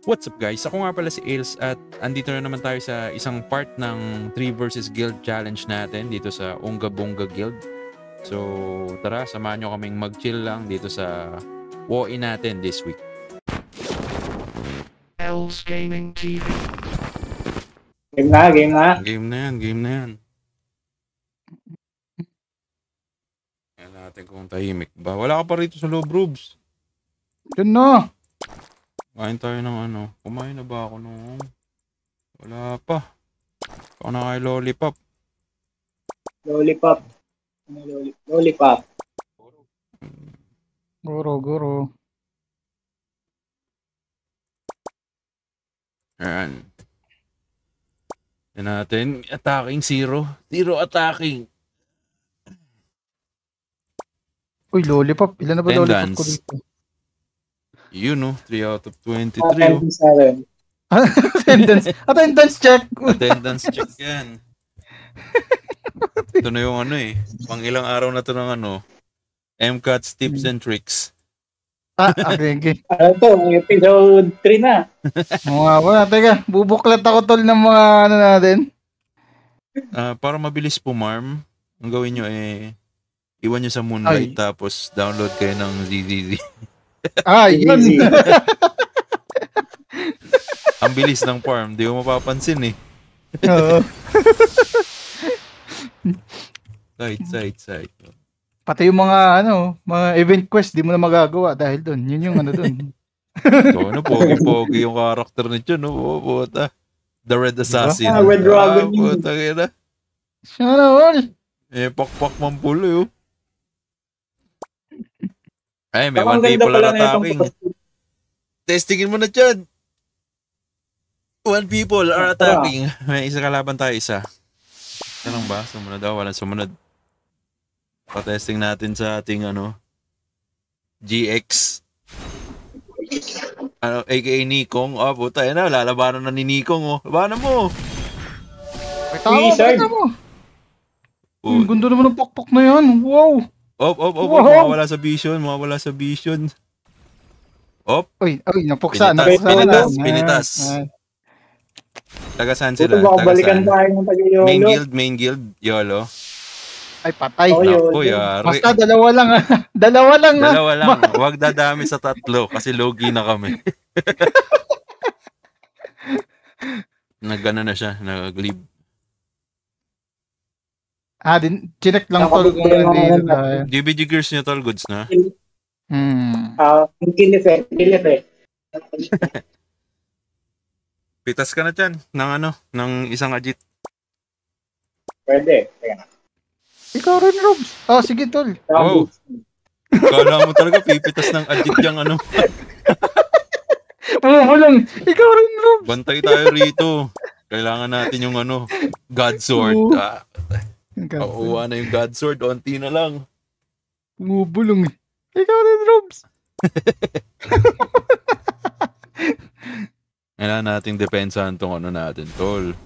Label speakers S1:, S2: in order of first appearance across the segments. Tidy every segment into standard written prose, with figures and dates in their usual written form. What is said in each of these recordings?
S1: What's up guys? Ako nga pala si Ails at andito na naman tayo sa isang part ng 3 versus Guild challenge natin dito sa Unga Bunga Guild. So tara, samahan nyo kaming mag-chill lang dito sa WoE natin this week.
S2: Ails Gaming TV.
S3: Game na.
S1: Game na yan. Yan natin kung tahimik ba. Wala ka pa rito sa loob, Rubes.
S4: Yun na.
S1: Kain tayo ng ano. Kumain na ba ako nung... Wala pa. Ako na kay Lollipop.
S3: Lollipop.
S4: Guro.
S1: Ayan. Yan natin. Attacking 0. 0 attacking.
S4: Uy, Lollipop. Ilan na ba Lollipop
S1: Tendance.
S4: ko dito?
S1: You know, 3 out of 23.
S4: Attendance check.
S1: Attendance check yan. Ito na yung ano eh. Pang ilang araw na to ng ano. MCAT's tips and tricks.
S4: Okay.
S3: Ano to? Episode 3 na.
S4: Wala. Teka, bubuklat ako tol ng mga ano natin.
S1: Para mabilis pumarm, ang gawin nyo eh, iwan nyo sa Moonlight tapos download kayo ng ZZZ.
S4: Yun.
S1: Ang bilis ng farm, di mo mapapansin eh.
S4: Oo.
S1: Side.
S4: Pati yung mga mga event quest di mo na magagawa dahil doon. Yun yung ano doon.
S1: So ano, pogi-pogi yung karakter nito, no? Puta. The Red Assassin.
S3: Red Dragon.
S1: Puta kaya.
S4: Sana all.
S1: Pakpak mampulo yun. Ay, may
S3: Ang
S1: one
S3: ganda
S1: people
S3: pala
S1: are
S3: na itong
S1: attacking. Testingin mo na dyan. One people are attacking. May isa kalaban tayo, isa. Tanong ba? Sumunod daw? Walang sumunod. Pa-testing natin sa ating GX. AKA Nikong. Puta, yan na. Lalabanan na ni Nikong. Labanan mo.
S3: Wizard.
S4: Ang ganda naman ng pokpok na yan. Wow.
S1: Wow. Mawawala sa vision.
S4: Uy, napuksa.
S1: Pinitas. Taga-saan sila?
S3: Baka balikan tayo ng taga-YOLO.
S1: Main guild, YOLO.
S4: Ay, patay.
S1: Naku, yari.
S4: Basta dalawa lang. Dalawa lang.
S1: Huwag dadami sa tatlo kasi logi na kami. Nag-ano na siya, nag-leave.
S4: Chinek lang tol kung hindi.
S1: GBG Gears niya tol, goods na.
S3: Kill effect.
S1: Pitas ka na dyan ng isang Ajit.
S3: Pwede.
S4: Ikaw rin, Robs. Sige tol.
S1: Oh. Kala mo talaga pipitas ng Ajit yung ano.
S4: Lang. Ikaw rin, Robs.
S1: Bantay tayo rito. Kailangan natin yung God Sword. Pauuwa na yung God Sword. Onti na lang.
S4: Bumubulong eh. Ikaw rin, Robs.
S1: Kailangan nating depensahan tong natin, tol.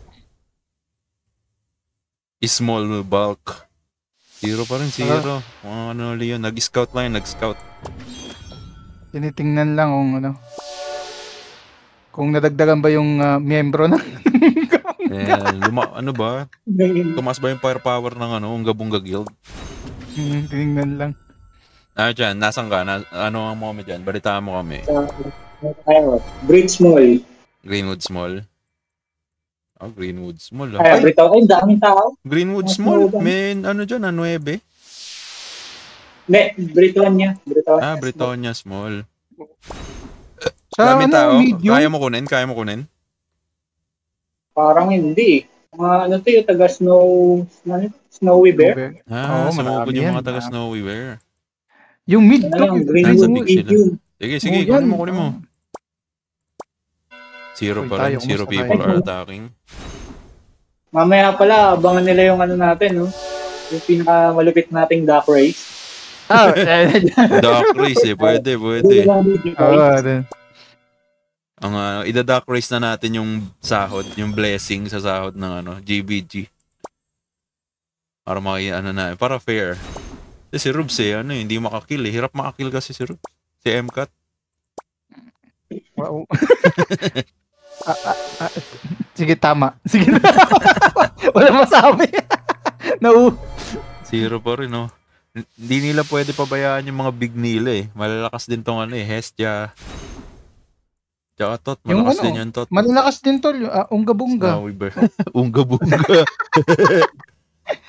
S1: Small bulk. 0 pa rin, 0. Leon, nag-scout lang, nag-scout.
S4: Tinitingnan lang kung nadagdagan ba yung miyembro na.
S1: Tumas ba yung firepower ng Unga Bunga Guild?
S4: Tinignan lang.
S1: Dyan, nasan ka? Ano ang mo dyan? Balitaan mo kami. Greenwood Small. Greenwood Small.
S3: Ang daming tao.
S1: Greenwood Small? May dyan, 9?
S3: Britonia.
S1: Britonia Small.
S4: Sa
S1: Dami tao?
S4: medium?
S1: Kaya mo kunin?
S3: Parang hindi. Yung taga Snowy Bear?
S1: Sumugod yung mga taga Snowy Bear.
S4: Yung mid
S3: Greenwood medium.
S1: Sige, kunin mo. 0 pa rin. 0 people are attacking.
S3: Mamaya pala, abangan nila yung natin, no? Yung pinakamalupit nating Duck Race.
S1: Duck Race pwede. Ang ida-duck race na natin yung sahod, yung blessing sa sahod ng GBG. Para para fair. Si Rubs hindi makakill eh. Hirap makakill kasi si Rubs. Si MCAT.
S4: Wow. Ah, ah, ah, sige, tama. Sige na. Wala masabi.
S1: Zero pa rin, no? Hindi nila pwede pabayaan yung mga big nila eh. Malalakas din tong Hestia. Tsaka Tot,
S4: Yung
S1: malakas din yung Tot.
S4: Malalakas din tol. Unga-bunga.
S1: Snowy Bear. Unga-bunga.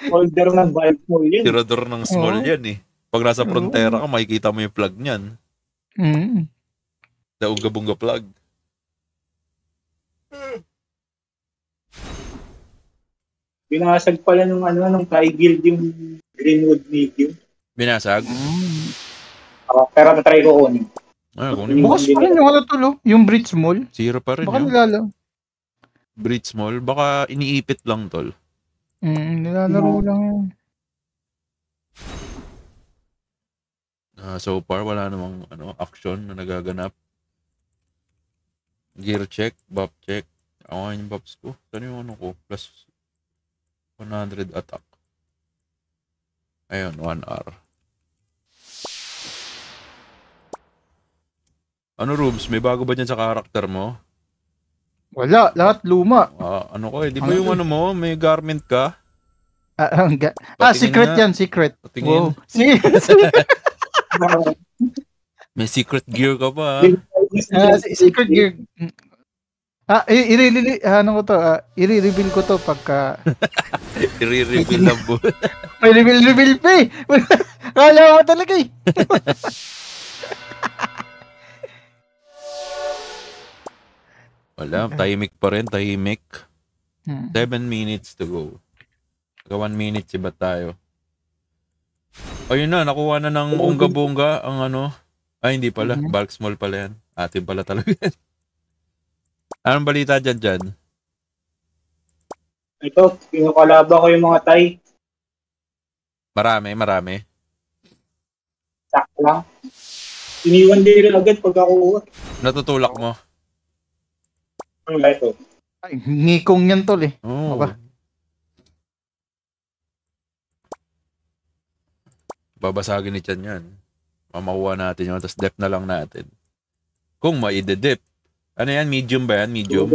S3: Holder ng valve mo yun.
S1: Tirador ng small
S4: Oo.
S1: yan eh. Pag nasa frontera ka, makikita mo yung plug niyan.
S4: Mm.
S1: The Unga-bunga plug.
S3: Binasag pala nung Thai Guild yung Greenwood medium.
S1: Binasag?
S3: Pero natry ko kunin.
S1: Kung mo.
S4: Bukas pa rin yung tol. Yung Bridge Mall.
S1: Zero pa rin
S4: Baka
S1: yun.
S4: nilalo.
S1: Bridge Mall. Baka iniipit lang, tol.
S4: Nilalaro lang yun.
S1: So far, wala namang action na nagaganap. Gear check, buff check. Ako yung buffs ko. Saan yung ko? Plus 100 attack. Ayun, 1 hour. Ano, Rubes? May bago ba dyan sa karakter mo?
S4: Wala. Lahat luma.
S1: Ano ko eh? Di ba yung mo? May garment ka? Patingin
S4: Secret
S1: nga.
S4: yan. Secret.
S1: Patingin.
S4: Wow.
S1: May secret gear ka pa.
S4: Secret gear. I-reveal ko to pagka
S1: I-reveal na po.
S4: may reveal pa eh. Kala mo talaga eh.
S1: Wala, tahimik pa rin, tahimik. 7
S4: Hmm.
S1: minutes to go. 1 minute si ba tayo? Ayun na, nakuha na ng unga-bunga ang Ay, hindi pala. Bulk small pala yan. Atin pala talaga yan. Anong balita dyan?
S3: Ito, pinukalaban ko yung mga Thai.
S1: Marami.
S3: Sakto lang. Iniwan din agad pagkakuha.
S1: Natutulak mo?
S3: Ito.
S4: Ay, ngikong yan tol eh.
S1: Oo.
S4: Aba.
S1: Babasagin ni Chan yan. Mamakuha natin yun, tapos dep na lang natin. Kung maide-dep. Ano yan? Medium ba yan? Medium?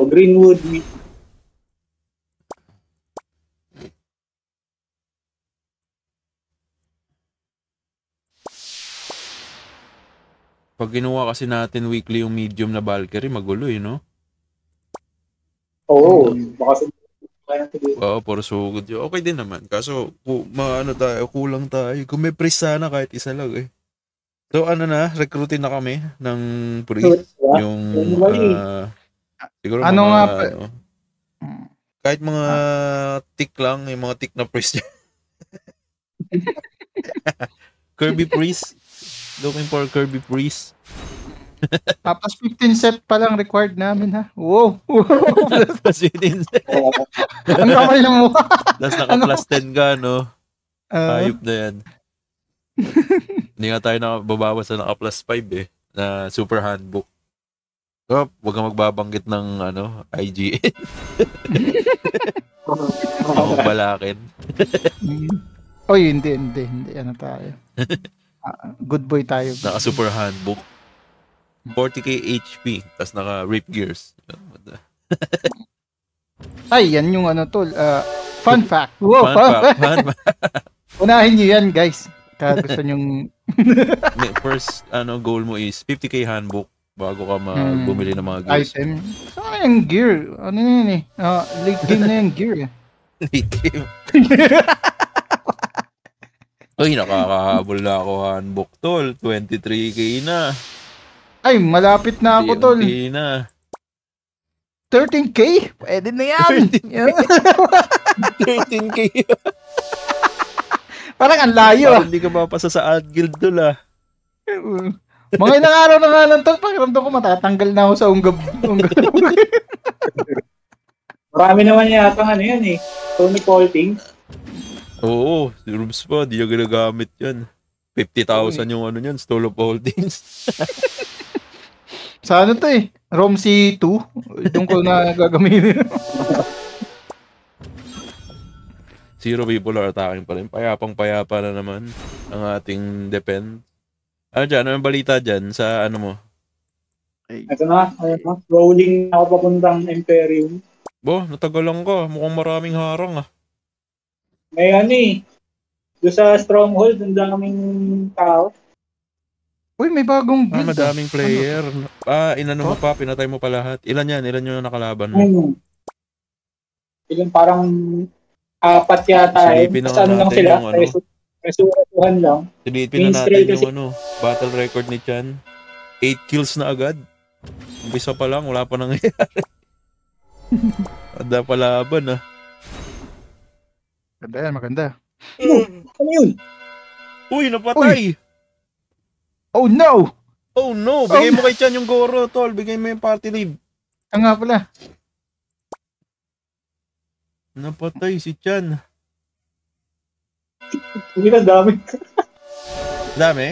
S3: Greenwood.
S1: Pag ginawa kasi natin weekly yung medium na Valkyrie, magulo no?
S3: Oo. Baka
S1: Puro sugod yun. Okay din naman. Kaso, kulang tayo. Kung may priest sana, kahit isa lang eh. So, recruitin na kami ng priest. Yung, siguro kahit mga tick lang, yung mga tick na priest. Kirby priest. Looking for Kirby priest.
S4: Tapos 15 set pa lang required namin ha. Wow.
S1: Plus 15 set.
S4: Ang kamay ng mukha.
S1: Tapos naka-plus 10 ka, no? Ayop na yan. Hindi nga tayo nakababawas na naka-plus 5 eh. Na super handbook. So, huwag kang magbabanggit ng IGN. Ako balakin.
S4: Oy, hindi. Ano tayo? Good boy tayo.
S1: Naka-super handbook. 40k HP, tas naka-rip gears.
S4: Ay, yan yung tol. Fun fact. Wow,
S1: Fun fact.
S4: Unahin nyo yan, guys. Kaya gusto nyong...
S1: First goal mo is 50k handbook bago ka bumili ng mga gears.
S4: Item. Saan yung gear? Ano yun eh? Late game na yung gear eh.
S1: Late game. Uy, nakakahabol na ako handbook, tol. 23k na.
S4: Ay, malapit na ako, tol.
S1: 13k na.
S4: 13k? Pwede na yan.
S1: 13k.
S4: Parang ang layo.
S1: Parang hindi ka mapasa sa ad guild, tol
S4: Mga ilang araw na nga lang, tol. Pakiramdam ko matatanggal na ako sa unggab.
S3: Marami naman yata yan eh. Tony Colting.
S1: Oo, si Rubes pa, di niya ginagamit yan. 50,000 yung niyan, Stall of Holdings.
S4: Sa to eh? ROM C2? Doon ko na gagamitin.
S1: Zero people are attacking pa rin. Payapang-payapa na naman ang ating defend. Ano dyan? Ano balita dyan sa mo?
S4: Ay,
S3: Ito na, ayun na. Rolling na ako papuntang Imperium.
S1: Bo, natagalan ka. Mukhang maraming harang ah.
S3: May ano eh. Doon sa Stronghold, ang daming tao.
S4: uy, may bagong guild.
S1: Madaming player. Inano mo
S4: Oh?
S1: pa, pinatay mo pa lahat. Ilan yan? Ilan yung nakalaban mo?
S3: Hmm. Yung parang apat yata eh.
S1: Silipin na
S3: Basta
S1: nga
S3: ano lang
S1: natin
S3: sila.
S1: yung ano.
S3: Resurrection lang.
S1: Silipin na
S3: Minstrel
S1: natin yung
S3: kasi.
S1: ano, battle record ni Chan. 8 kills na agad. Umpisa pa lang, wala pa nangyayari. Ada pa laban ah.
S4: Maganda yan, maganda.
S3: Ano yun?
S1: Uy, napatay!
S4: Oh no!
S1: Oh no! Bigay mo kay Chan yung Goro, tol. Bigay mo yung party leave.
S4: Ang nga pala.
S1: Napatay si Chan.
S3: Hindi na dami.
S1: Dami.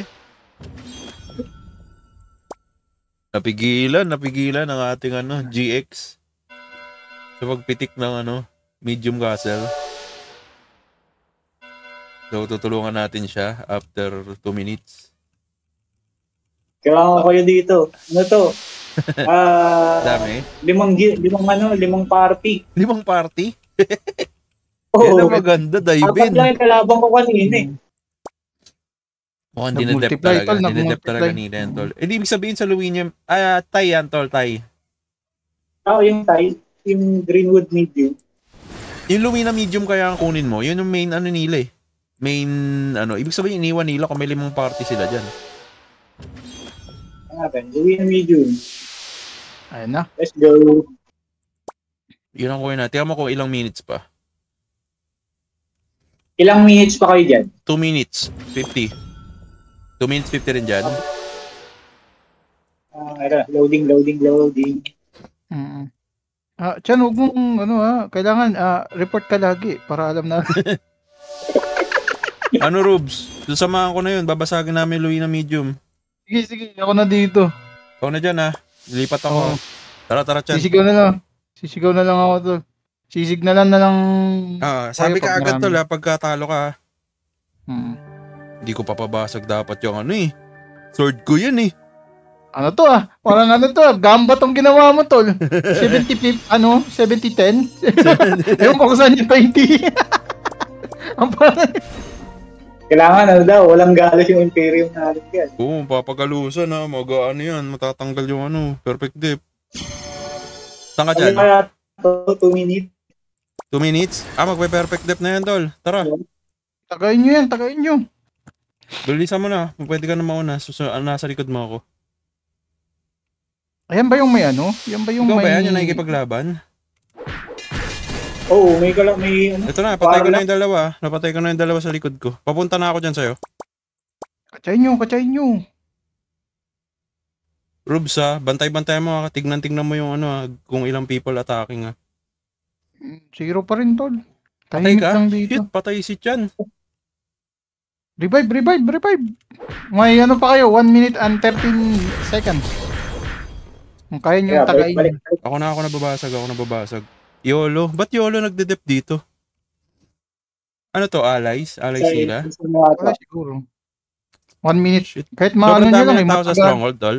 S1: Napigilan ang ating ano, GX. Sa pagpitik ng ano, medium castle. So, tutulungan natin siya after 2 minutes.
S3: Kailangan ko kayo dito. Ano to?
S1: Dami.
S3: Limang party.
S1: 5 party?
S3: Oo.
S1: Yan ang maganda, dive
S3: Apat
S1: in.
S3: lang yung kalaban ko kanina eh.
S1: Mukhang dinedep
S4: Nag-multiply,
S1: talaga.
S4: tol,
S1: Dinedep
S4: nag-multiply.
S1: talaga nila yan, tol. Eh, di ibig sabihin sa Luwinium, Tay yan, tol, Tay.
S3: Yung tie, yung Greenwood Medium.
S1: Yung Luwina medium kaya ang kunin mo, yun yung main ano nila eh. Main, ano, ibig sabihin iniwan nila kung may 5 party sila dyan.
S3: Ano natin? Green Medium.
S4: Ayun na.
S3: Let's go.
S1: Yun ang kunin natin. Tingnan mo kung ilang minutes pa.
S3: Ilang minutes pa kayo dyan?
S1: 2 minutes, 50. 2 minutes 50 rin dyan.
S3: Loading.
S4: Mm. Chan, huwag mong, kailangan, report ka lagi para alam na.
S1: Ano, Rubes? Susamahan ko na yun. Babasagin namin Luwina medium.
S4: Sige, ako na dito.
S1: Ikaw na dyan ha. Lilipat ako.
S4: Oo.
S1: Tara, Chan.
S4: Sisigaw na lang ako to. Sisignalan na lang.
S1: Sabi
S4: Tayo
S1: ka
S4: pag
S1: agad
S4: marami.
S1: tol ha, pagka talo ka ha.
S4: Hmm.
S1: Hindi ko papabasag dapat yung ano eh. Sword ko yan eh.
S4: Ano to Parang gamba tong ginawa mo tol. 70-10? Ewan ko kung saan yung 20. Ang parang,
S3: Kailangan walang galos yung Imperium natin yan.
S1: Oo, papagalusan ha. Ano yan, matatanggal yung ano, perfect dip. Saan ka
S3: Ano
S1: dyan?
S3: kaya to 2 minutes?
S1: 2 minutes? Magpe-perfect dip na yan, tol. Tara,
S4: tagayin nyo.
S1: bilisan mo na. Pwede ka na mauna. Nasa likod mo ako.
S4: Ayan ba yung may ano? Yan ba yung
S1: Ikaw
S4: may...
S1: ba yan yung nakikipaglaban?
S3: Oo, may
S1: Ito na, patay ko na yung dalawa. Napatay ko na yung dalawa sa likod ko. Papunta na ako dyan sa'yo.
S4: Katsayin nyo.
S1: Rubes ha, bantay-bantay mo ha. Tignan mo yung ano ha, kung ilang people attacking ha.
S4: 0 pa rin tol.
S1: Patay
S4: Tahimik
S1: ka?
S4: lang dito.
S1: Shit, patay si Chan.
S4: Revive. May ano pa kayo, 1 minute and 13 seconds. Kung kaya nyo tagayin.
S3: balik.
S1: Ako nababasag. YOLO. Ba't YOLO nagde-dep dito? Ano to, allies? Allies sila?
S4: Wala siguro. 1 minute.
S1: Shit.
S4: Kahit
S1: Sobrang
S4: maano nyo
S1: dami
S4: lang
S1: ng tao sa Stronghold, tol.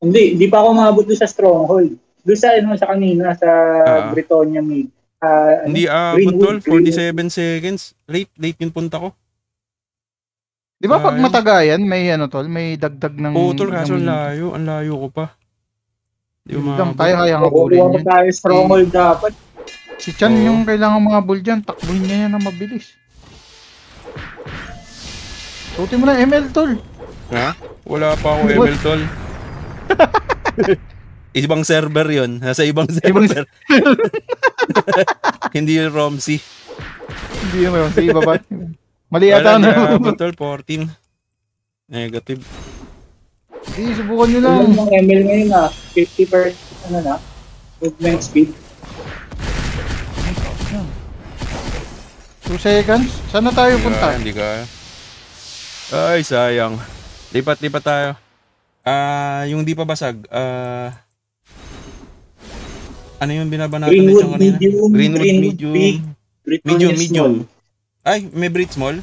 S3: Hindi pa ako maabot doon sa Stronghold. Doon sa kanina, sa Britonia Mid.
S1: Hindi tol, 47 seconds. Late yung punta ko.
S4: Di ba pag matagayan, may may dagdag ng...
S1: Oo, tol, kaso ang layo ko pa. Di
S4: Yun
S1: ba
S4: lang, tayo kaya habulin
S3: Kukuha
S4: yan.
S3: tayo Stronghold dapat.
S4: Si Chan
S1: Oo.
S4: yung kailangan mga bull dyan, takbuhin niya yan na mabilis. Suotin mo na ML tol.
S1: Ha? Wala pa ako ML, tol. Ibang server yon. Nasa ibang server. Hindi yung Romsey.
S4: Hindi naman, sa iba ba? Mali yata na.
S1: Tol, 14. Negative.
S4: Hindi, subukan nyo lang.
S3: Ilan ng ML ngayon 50% movement speed.
S4: 2 seconds? Saan na tayo punta?
S1: Hindi ka. Ay, sayang. Lipat tayo. Yung di pa basag. Ano yung binabanatan nito kanina? Greenwood medium. Medium. Ay, may Brit small?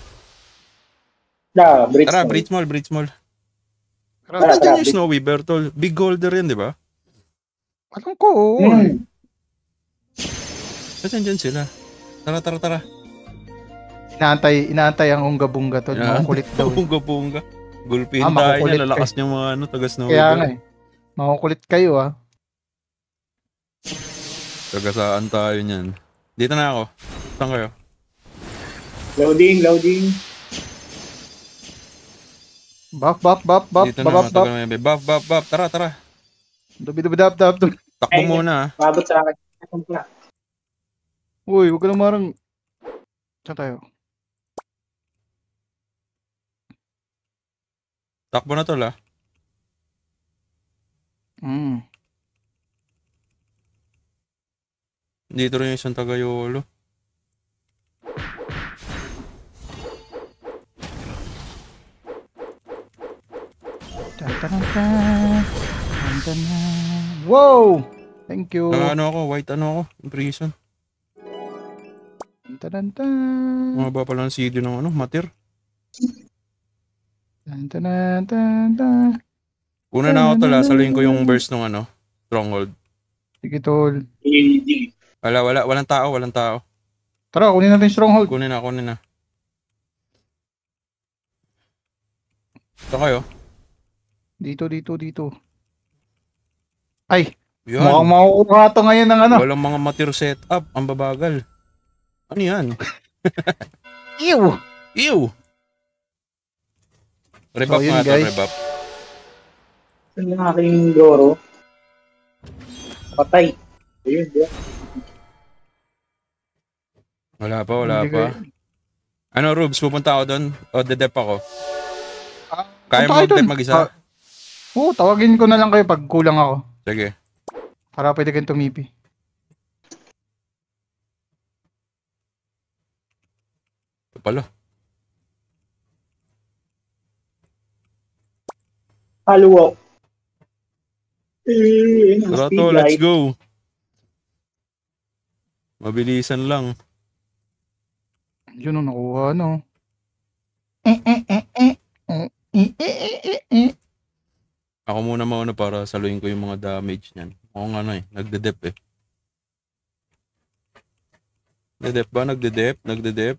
S3: Tara,
S1: Tara, Brit small.
S4: Tara,
S3: Tara,
S1: Nandiyan yung
S3: big-
S1: Snowy Bertol. Big holder yan, di ba?
S4: alam ko, oo.
S1: Ba't nandiyan sila? Tara.
S4: Inaantay ang unga-bunga tol. Makukulit daw. Eh.
S1: Punga. Gulpin tayo
S4: makukulit
S1: niya. Lalakas niya mga taga Snowy
S4: Kaya
S1: Bertol.
S4: nga eh. Makukulit kayo ah.
S1: Tagasaan tayo niyan. Dito na ako. Saan kayo?
S3: Loading.
S4: Buff.
S1: Dito na, matagal na yan. Buff. Tara.
S4: Dab.
S1: Takbo muna.
S3: Mabot sa akin. Itong pala.
S4: Uy, huwag ka lang marang... Saan tayo?
S1: Takbo na tol, ah. Dito rin yung isang Tagayolo.
S4: Wow! Thank you.
S1: Ano ako, white prison. Mababa pala ng CD ng matir. Una na ako tala, saluhin ko yung burst ng stronghold.
S4: Sige tol.
S1: Walang tao.
S4: Tara, kunin natin yung stronghold.
S1: Kunin na. Saan kayo?
S4: Dito. Ay,
S1: Yan.
S4: mukhang makukuha to ngayon ng
S1: Walang mga matir setup. Ang babagal. Ano yan?
S4: Ew!
S1: Rebap
S4: So, yun,
S1: nga ito,
S4: guys.
S1: rebap.
S3: Saan yung aking Goro? Patay. Ayun, di ba?
S1: Wala pa. Ano, Rubes, pupunta ako doon? O, dedep ako? Kaya mo mag-dep mag-isa?
S4: Oo, tawagin ko na lang kayo pag kulang ako.
S1: Sige.
S4: Para pwede kayong tumipi.
S1: Ito pala.
S3: Haluwak.
S1: Tara to, let's go. Mabilisan lang.
S4: Yun o, nakuha no.
S1: Ako muna para saluhin ko yung mga damage niyan. Oo nga nagde-dep eh. Nagde-dep ba? Nagde-dep?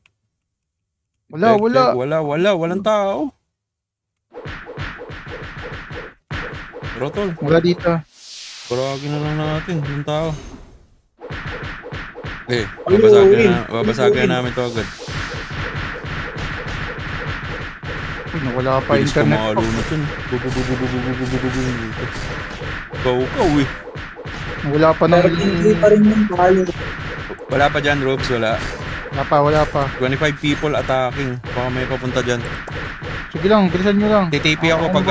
S4: Wala.
S1: Walang tao. Rotol,
S4: Wala dito.
S1: paragin na lang natin yung tao. Eh,
S3: Uy.
S1: babasagin na namin to agad.
S4: Uy, nawala pa
S1: Bilis ko
S4: internet
S1: mga
S4: ko.
S1: lunot yun. Kaukaw eh.
S4: Nawala pa ng...
S3: Pero hindi pa rin yung halo.
S1: Wala pa dyan, Robes, wala.
S4: Wala pa.
S1: 25 people attacking. Baka may papunta dyan.
S4: Sige lang, bilisan nyo lang.
S1: TTP ako pag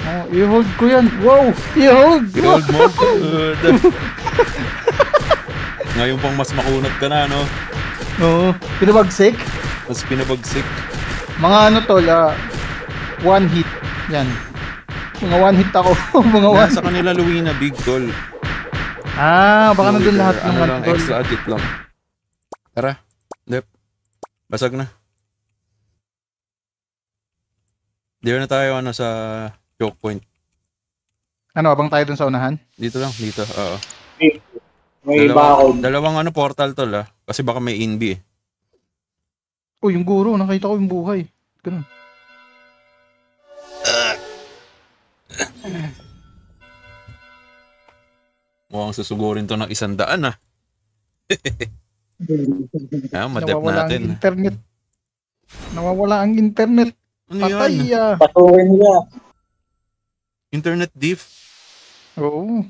S4: Oh, i-hold ko yan. Wow! I-hold!
S1: I-hold mo? Good. Ngayon pang mas makunat ka na, no?
S4: Oo. Pinabagsik?
S1: Mas pinabagsik.
S4: Mga tol, one hit. Yan. Mga one hit ako. Mga one
S1: Nasa kanila Luina, big tol.
S4: baka nandun lahat ng
S1: lang,
S4: tol.
S1: extra adit lang. Tara, dep. Basag na. Dito na tayo sa choke point.
S4: Ano, abang tayo dun sa unahan?
S1: Dito. Oo.
S3: May bakod.
S1: Dalawang portal tol kasi baka may inbi eh.
S4: Oh, yung guro, nakita ko yung buhay. Ganun.
S1: Mukhang susugurin to ng 100 madep
S4: Nawawala
S1: natin.
S4: ang internet. Nawawala ang internet.
S1: Ano
S4: Patay
S1: yan?
S3: Patuloy nila.
S1: Internet diff?
S4: Oo.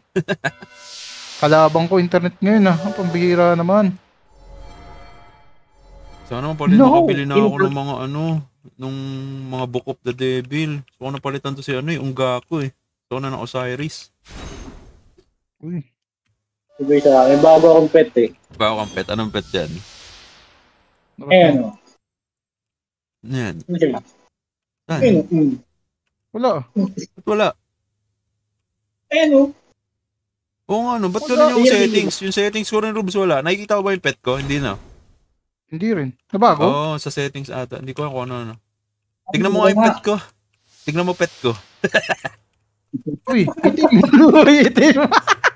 S4: Kalabang ko internet ngayon Pambihira naman.
S1: Sana naman pala
S3: No,
S1: makabili na ako ng mga nung mga Book of the Devil. So napalitan to si Ungaku eh. So na ng Osiris.
S4: Uy.
S3: Sabi sa akin, bago akong pet eh.
S1: Bago kang pet. Anong pet yan?
S3: Ayan o.
S1: Ano yan?
S3: Ano siya?
S1: Saan?
S3: Ayan.
S4: Wala.
S1: Ba't wala?
S3: Ayan o.
S1: Oo nga no. Ba't
S3: Wala.
S1: ganun yung settings? Yung settings ko rin Rubes wala. Nakikita ko ba yung pet ko? Hindi na.
S4: Hindi rin. Nabago?
S1: Oo, sa settings ata. Hindi ko kung ano. Tignan mo nga yung pet ko. Tignan mo pet ko.
S4: Uy, itim. Uy, itim.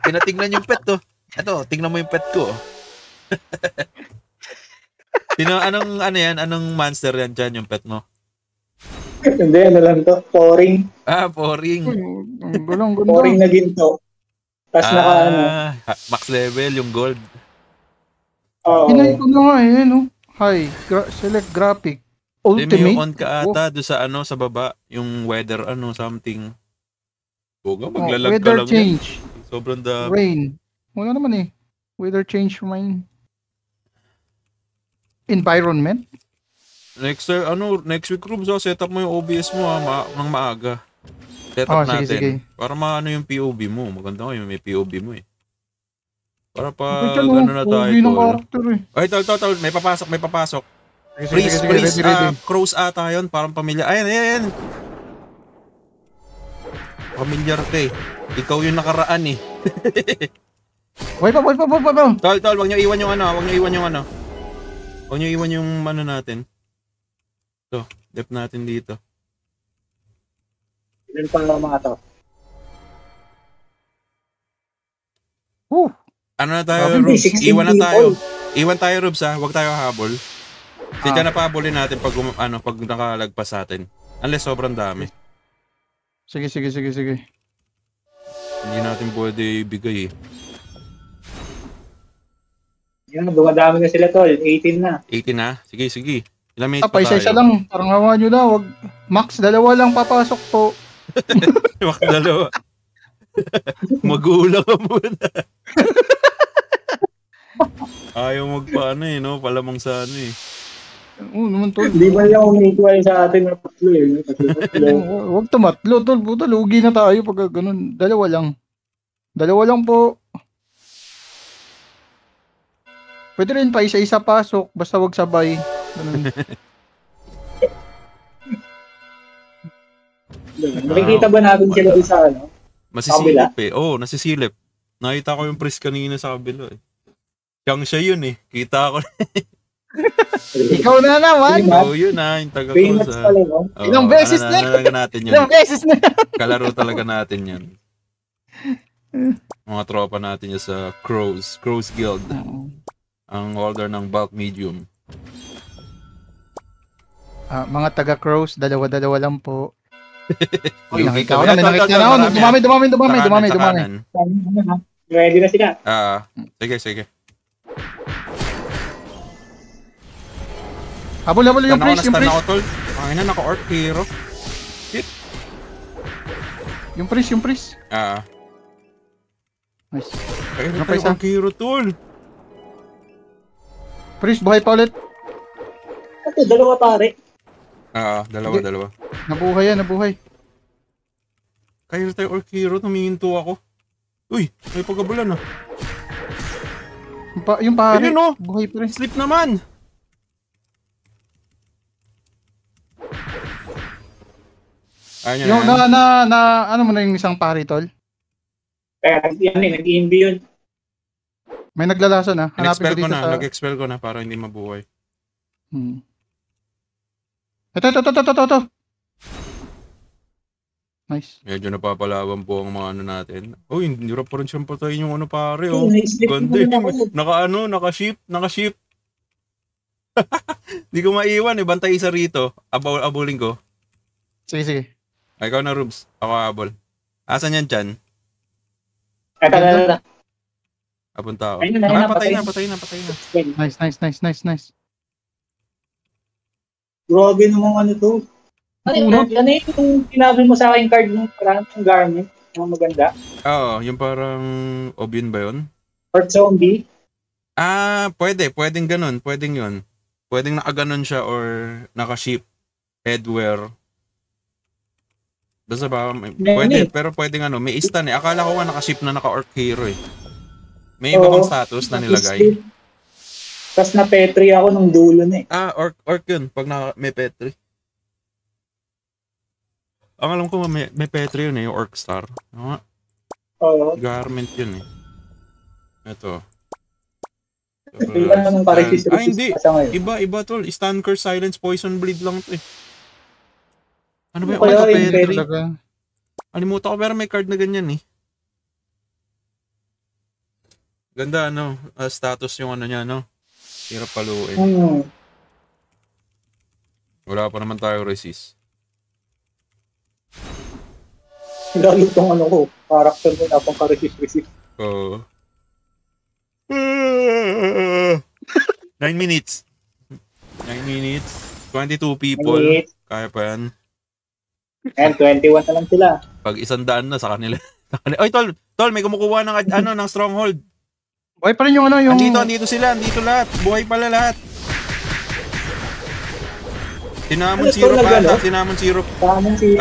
S1: Tinatignan yung pet to. Ito, tignan mo yung pet ko. Anong ano yan? Anong monster yan dyan yung pet mo?
S3: Hindi, ano lang to. Poring.
S1: Poring.
S4: Ang gulong ganda.
S3: Poring na ginto. Tapos naka ano.
S1: Max level yung gold.
S3: Oo.
S4: Pinay ko na nga eh, no? Hi, select graphic.
S1: Ultimate? May
S4: Ultimate?
S1: on ka ata doon sa ano, sa baba. Yung weather, ano, something. Huwag maglalag ka
S4: Weather
S1: lang
S4: change.
S1: yan. Sobrang dami.
S4: Rain. Wala naman eh. Weather change mine. Environment?
S1: Next week, Rubs, set up mo yung OBS mo ng maaga. Set up
S4: Sige,
S1: natin.
S4: sige.
S1: Para maano yung POV mo. Maganda ko yung may POV mo eh. Para
S4: Bakit
S1: pag ano na tayo.
S4: ng character eh.
S1: Ay, tol. May papasok.
S4: Sige,
S1: Freeze.
S4: ready.
S1: Crows ata yun. Parang pamilya. Ayan. Pamilyar ka eh. Ikaw yung nakaraan eh.
S4: Wait pa.
S1: Tol, wag niyo iwan yung ano. Wag niyo iwan yung ano natin. So, dep natin dito.
S3: Ilan pa lang mga to.
S1: Ano na tayo,
S3: Hindi,
S1: Rubs?
S3: 16
S1: Iwan na
S3: people.
S1: tayo. Iwan tayo, Rubs, ha? Huwag tayo habol. Sige na pahabulin natin pag nakalagpas atin. Unless sobrang dami.
S4: Sige.
S1: Hindi natin pwede ibigay eh.
S3: Yan, dumadami na sila tol. 18 na.
S1: 18 na? Sige. Ilang minutes pa
S4: Isa-isa
S1: tayo?
S4: lang. Parang hawa nyo na. Wag. Max, 2 lang papasok po.
S1: Max, 2. Magulang ka muna. Ayaw magpaano eh, no? Palamang sa ano eh.
S4: Oo naman tol.
S3: Hindi ba yung umiikuha sa atin na tatlo eh.
S4: Huwag tumatlo tol. Puta, lugi na tayo pag ganun. 2 lang. 2 lang po. Pwede rin pa isa-isa pasok. Basta wag sabay. Ganun.
S3: Nakikita ba natin sila sa ano?
S1: Masisilip eh. Oo, nasisilip. Nakita ko yung priest kanina sa kabila eh. Siyang siya yun eh. Kita ko.
S4: Ikaw na naman.
S1: Oo, yun na. Yung taga ko
S3: Payments
S1: sa...
S3: pala no?
S4: Ilang beses na.
S1: Talaga natin yun.
S4: Ilang beses na.
S1: Kalaro talaga natin yun. Mga tropa natin yun sa Crows Guild. Ang holder ng bulk medium.
S4: Mga taga-crows, 2 lang po.
S1: Uy,
S4: Nakita ko na ako. Dumami.
S3: Ready na sila.
S1: Sige.
S4: Habol yung priest.
S1: Stun ako, tol. Ang ina, naka-orc hero.
S4: Yung priest. Nice.
S1: Ay,
S4: Ano pa isa?
S1: orc hero, tol.
S4: Priest, buhay pa ulit.
S3: Ito, 2 pare.
S1: Dalawa.
S4: Nabuhay.
S1: Kaya tayo orc hero, tuminginto ako. Uy, may pagkabulan ah.
S4: Yung pare.
S1: Ayun, no?
S4: Buhay pa rin.
S1: Sleep naman. Ayun
S4: Yung
S1: yan.
S4: ano mo na yung isang pare, tol?
S3: Kaya yan eh, nag-EMB yun.
S4: May naglalason na. Hanapin ko dito sa...
S1: Nag-expel ko na para hindi mabuhay.
S4: Ito. Nice.
S1: Medyo napapalaban po ang mga ano natin. Uy, hindi pa rin siyang patayin yung ano pare oh.
S3: Naisip ko
S1: Ganda
S3: na
S1: yun.
S3: ako.
S1: Naka-ship. Hindi ko maiwan eh. Bantay isa rito. Abulin ko.
S4: Sige.
S1: Ay, ikaw na, Rubs. Ako abol. Asan yan dyan?
S3: Ito.
S1: Apunta ako.
S3: Ayun na,
S1: Patay
S3: patay
S1: na.
S4: Nice.
S3: Grabe namang ano to. Ano yung sinabi mo sa akin card ng garment? Yung maganda?
S1: Oo, yung parang Obion ba yun?
S3: Or zombie?
S1: Pwedeng ganun. Pwedeng yun. Pwedeng nakaganon siya or naka-ship. Headwear. Basta ba? Pwede, pero pwedeng ano. May istan eh. Akala ko nga naka-ship na naka-orc hero eh. May iba bang status na nilagay?
S3: Tapos na Petri ako nung dulo na eh.
S1: Orc yun. Pag may Petri. Ang alam ko may Petri yun eh. Yung Orc Star.
S3: Oo.
S1: Garment yun eh. Ito. Hindi. Iba tol. Stun Curse, Silence, Poison Bleed lang to eh. Ano ba yung
S3: Kaya
S1: orthopedic?
S4: Talaga.
S1: Alimutan ko pero may card na ganyan eh. Ganda status yung ano niya, no? Hirap paluin. Wala pa naman tayo resist.
S3: Lalo itong ano ko, character mo na pang ka-resist.
S1: Oo. 9 minutes. 9 minutes. 22 people.
S3: Minutes.
S1: Kaya pa yan.
S3: And 21 na lang sila.
S1: Pag 100 na sa kanila. Oy, tol, may kumukuha ng stronghold.
S4: Buhay pa rin yung ano, yung...
S1: Andito sila, andito lahat. Buhay pala lahat. Sinamon
S3: Ano,
S1: zero
S3: tol,
S1: pa
S3: nagano?
S1: ata. Sinamon zero.
S3: Tama si...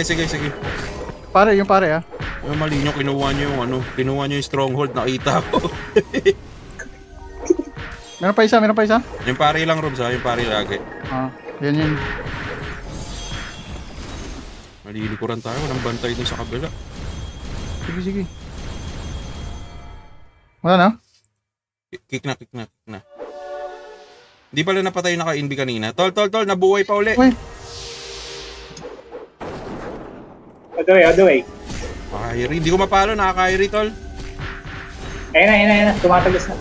S1: Sige.
S4: Pare, yung pare ah.
S1: Yung mali nyo, kinuha nyo yung stronghold, nakita ko.
S4: Meron pa isa.
S1: Yung pare lang, Robs, yung pare lagi.
S4: Yan.
S1: Malilikuran tayo, walang bantay dun sa kabila.
S4: Sige. Wala na?
S1: Kick na. Hindi pala napatay na ka-inbi kanina. Tol, nabuhay pa uli.
S4: Uy.
S3: Other way.
S1: Kairi, hindi ko mapalo, nakakairi, tol.
S3: Ayun na. Tumatagos na.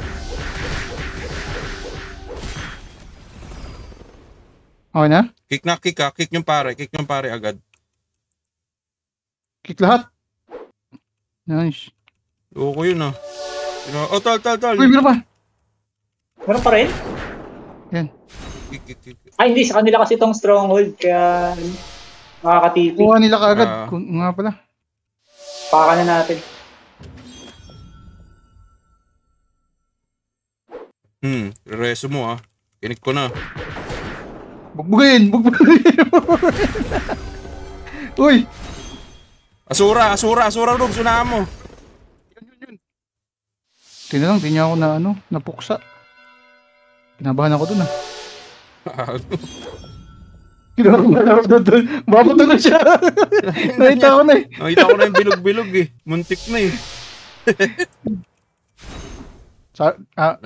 S4: Okay na?
S1: Kick yung pare agad.
S4: Kick lahat. Nice.
S1: Loko yun Oh, tol.
S4: Uy, meron pa.
S3: Meron pa rin?
S4: Yan.
S1: Kick.
S3: Ay, hindi. Sa kanila kasi itong stronghold. Kaya makakatipi.
S4: Kuha nila kaagad. Nga pala.
S3: Paka na natin.
S1: Reso mo Kinik ko na.
S4: Bugbugin. Uy.
S1: Asura, Robs, unahan mo.
S4: Yun. Tingnan lang, di niya ako napuksa. Kinabahan ako dun Kinarong doon. Babato na siya. Nakita ko na eh.
S1: Nakita ko na yung bilog-bilog Muntik na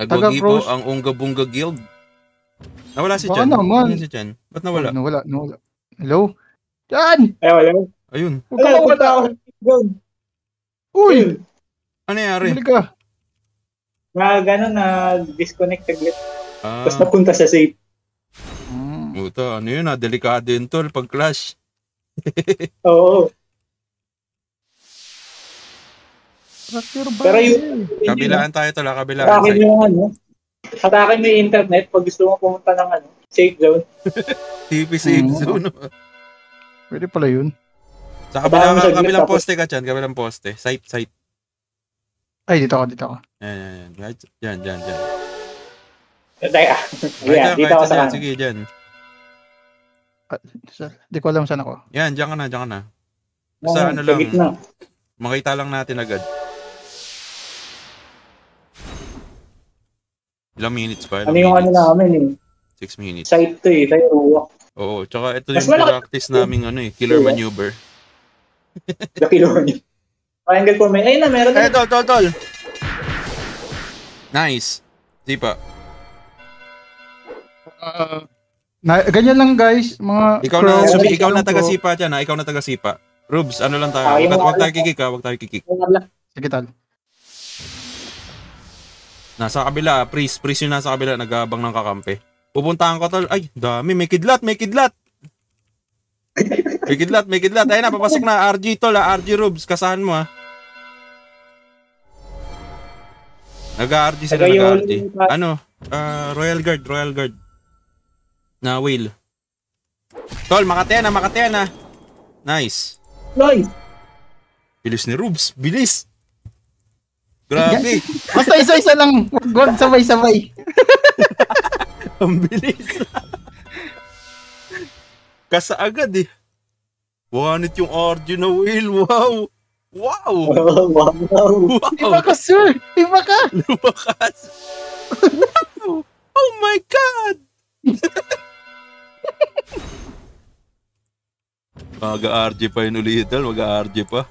S1: Nagwagipo ang Unga Bunga Guild. Nawala si
S4: Baka
S1: Chan.
S4: naman.
S1: Si Chan. Ba't nawala?
S4: Nawala. Hello? Chan!
S3: Ayun.
S4: Huwag ka mawala. Uy!
S1: Ano nangyari?
S4: Balik ka.
S3: Na-disconnect agad. Tapos napunta sa safe.
S1: Puta, ano yun delikado yun tol pag clash.
S3: Oo.
S4: Pero
S3: yun,
S1: kabilaan tayo tol, kabilaan.
S3: Atake mo yung atake mo yung internet pag gusto mo pumunta ng safe zone.
S1: TP safe zone.
S4: Pwede pala yun.
S1: Sa kabilang poste ka Chan, kabilang poste. Site.
S4: Ay, dito ako.
S1: Yan.
S3: Dito ako sa kanan.
S1: Sige, dyan.
S4: Di ko alam saan ako.
S1: Yan, dyan ka na. Sa lang, makita lang natin agad. Ilang minutes pa?
S3: Ano yung namin
S1: 6 minutes.
S3: Site to site to.
S1: Oo, tsaka ito yung practice naming killer maneuver.
S3: The killer maneuver. Triangle formation. Ayun na, meron na.
S1: Tol. Nice. Sipa.
S4: Ganyan lang guys, mga
S1: ikaw na taga-sipa dyan ikaw na taga-sipa. Rubs, ano lang tayo? Huwag tayo kikik.
S4: Sige tal.
S1: Nasa kabila, priest yung nasa kabila, nag-aabang ng kakampi. Pupuntahan ko tol, ay, dami, may kidlat. May kidlat. Ayun na, papasok na, RG tol, RG Rubs, kasahan mo Nag-RG sila, nag-RG. Royal Guard. Na whale. Tol, Makate na. Nice. Bilis ni Rubs. Bilis. Grabe.
S4: Basta isa-isa lang. Huwag sabay-sabay.
S1: Ang bilis. Kasa agad Wanit yung RG na whale. Wow.
S4: Iba ka, sir.
S1: Lumakas. Oh my God. Mag-RG pa yun ulit, mag-RG pa.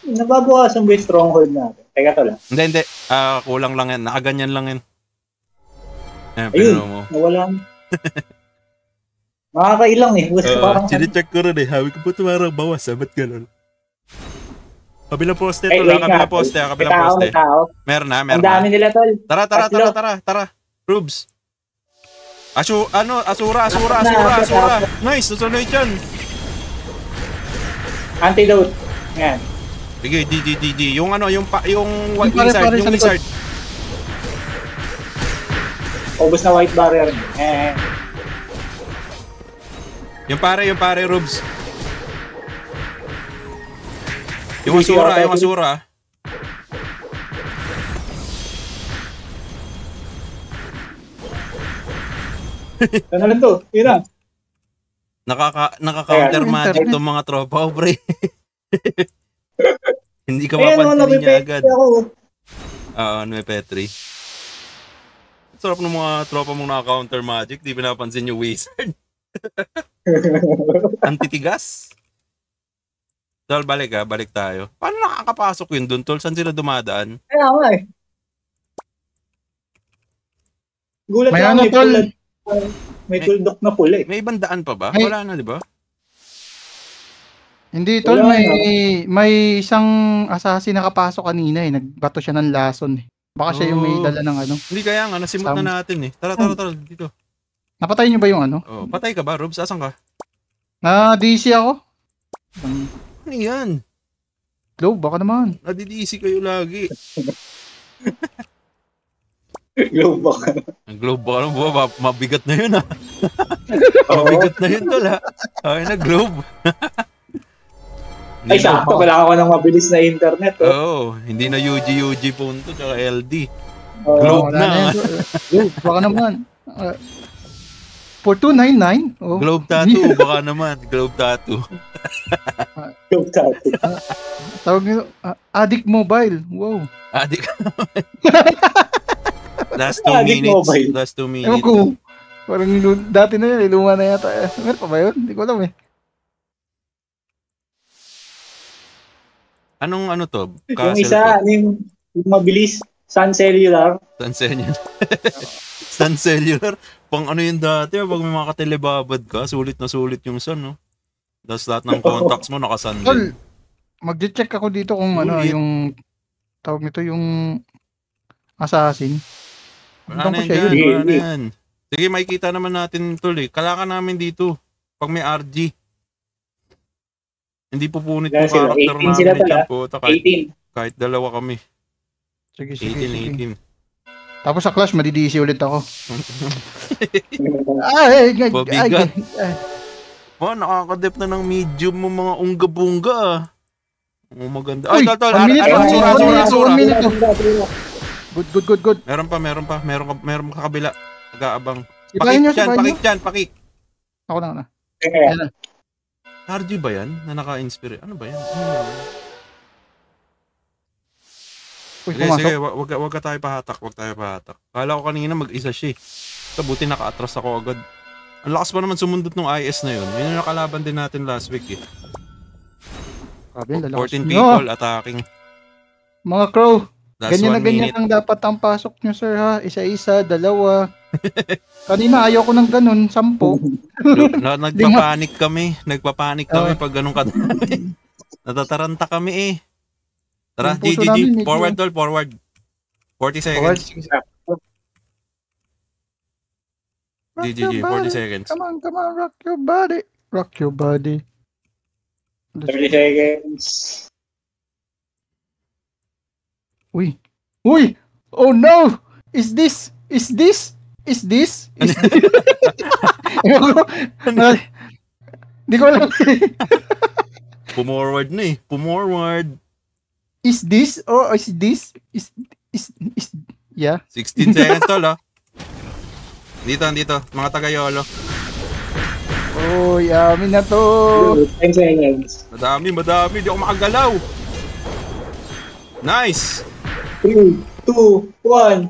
S3: Nababawasan ba yung stronghold natin? Teka to lang.
S1: Hindi. Kulang lang yan. Nakaganyan lang yan.
S3: Ayun, nawala. Makakailang eh. Parang
S1: Chine-check ko rin eh. Hawi ko po tumarang bawas. Ba't ganun? Kabilang poste
S3: Eh,
S1: to
S3: wait
S1: lang. Kabilang
S3: nga.
S1: poste.
S3: May
S1: Kabilang
S3: tao,
S1: poste.
S3: may tao.
S1: Meron na,
S3: Ang
S1: meron
S3: dami
S1: na.
S3: nila, tol.
S1: Tara. Rubes. Asura. Nice, susunod yan.
S3: Antidote. Yan.
S1: Sige, D. Yung
S4: pare, sa likod.
S1: wizard.
S3: Ubus na white barrier.
S1: Yung pare, Rubes. Yung asura.
S3: Ano lang to? Yun na.
S1: Naka-counter
S3: Ayan.
S1: magic tong mga tropa, oh, pre. Hindi ka
S3: Ayan,
S1: mapansinin niya agad.
S3: ako.
S1: May Petri. Sarap ng mga tropa mong naka-counter magic, di pinapansin yung wizard. Antitigas. Tol, balik tayo. Paano nakakapasok yun dun, tol? Saan sila dumadaan?
S3: Kaya nga eh. Gulat
S4: May
S3: lang,
S4: ano,
S3: may
S4: tol?
S3: pula. May tuldok na pula eh.
S1: May ibang daan pa ba?
S4: Ay.
S1: Wala na, di ba?
S4: Hindi, tol,
S3: Wala
S4: may isang assassin nakapasok kanina eh. Nagbato siya ng lason eh. Baka siya yung may
S1: Oh.
S4: dala ng ano.
S1: Hindi kaya nga, nasimot na natin eh. Tara, dito.
S4: Napatay niyo ba yung ano?
S1: Oh, patay ka ba, Robs? Asan ka?
S4: DC ako.
S1: Ano yan?
S4: Globe, baka naman.
S1: Nadidisi kayo lagi.
S3: Globe ba ka?
S1: Ang globe ba? Mabigat na yun, ha? Mabigat na yun, tol, ha? Okay na, globe.
S3: Ay, sakto. Wala ako ng mabilis na internet. Oh.
S1: Oo, hindi na UG phone to, tsaka LD.
S3: Oh,
S1: Globe
S4: Wala
S1: na.
S4: yan. Globe, baka naman. For 299? Oh.
S1: Globe tattoo, baka naman. Globe tattoo.
S3: Globe tattoo.
S4: Tawag nito, Addict Mobile. Wow.
S1: Adik. Last 2
S3: Adik
S1: minutes.
S3: mobile.
S1: Last 2
S4: Ewan
S1: minutes.
S4: ko. Parang dati na yun, luma na yata. Meron pa ba yun? Hindi ko alam eh.
S1: Anong ano to?
S3: Yung
S1: Castle
S3: isa,
S1: to?
S3: yung mabilis, Sun Cellular.
S1: Sun Cellular. Sun Cellular. Pang ano yun dati, pag may mga katelebabad ka, sulit na sulit yung sun, no? Tapos lahat ng contacts mo nakasun
S4: Tol,
S1: din.
S4: mag-check ako dito kung ano,
S1: Ulit.
S4: yung tawag nito yung assassin.
S1: Wala
S4: Doon
S1: na
S4: ko
S1: yan
S4: siya
S1: dyan,
S4: yun.
S1: wala na yan. Sige, makikita naman natin tuloy. Kalakan namin dito. Pag may RG. Hindi pupunit
S3: Wala
S1: yung
S3: sila.
S1: character
S3: 18 sila
S1: namin
S3: pala.
S1: dyan po.
S3: eh.
S1: 18. Kahit dalawa kami.
S4: Sige,
S1: 18.
S4: Tapos sa Clash, madidisi ulit ako.
S3: 18.
S4: Ay,
S1: Pabigat. Oh, nakakadep na ng medium mo mga unga-bunga ah. Oh, maganda. Ay,
S4: Uy,
S1: tol,
S4: 1 minute,
S1: asura.
S4: 1 minute. Good.
S1: Meron pa kakabila. Nag-aabang.
S4: Sipahin nyo.
S1: Pakik.
S4: Ako na.
S3: Kaya,
S1: RG ba yan? Na naka-inspire? Ano ba yan?
S4: Uy,
S1: Sige,
S4: pumasok.
S1: wag ka tayo pahatak. Kala ko kanina mag-isa siya eh. Buti naka-atras ako agad. Ang lakas pa naman sumundot ng IS na yun. Yun yung nakalaban din natin last week eh.
S4: Sabi, lalakas
S1: 14
S4: nyo.
S1: people attacking.
S4: Mga crow,
S1: Last
S4: ganyan
S1: 1
S4: na ganyan
S1: minute.
S4: ang dapat ang pasok nyo, sir, ha? Isa-isa, dalawa. Kanina, ayaw ko ng ganun, 10.
S1: Nagpapanik kami pag ganun kadami. Natataranta kami eh. Tara,
S4: Yung puso
S1: GGG.
S4: namin, medyo-
S1: Forward tol, forward. 40 seconds. GGG, 40 seconds.
S4: Come on, rock your body. Rock your body.
S3: 30 seconds.
S4: Uy! Oh no! Is this? Ewan ko. Di ko alam.
S1: Pumorward na eh. Pumorward.
S4: Is this? Or is this? Is yeah.
S1: 16 seconds tol ah. Dito. Mga taga-yolo.
S4: Oh, yummy na to.
S3: 10 seconds.
S1: Madami. Di ako makagalaw. Nice.
S3: 3, 2, 1.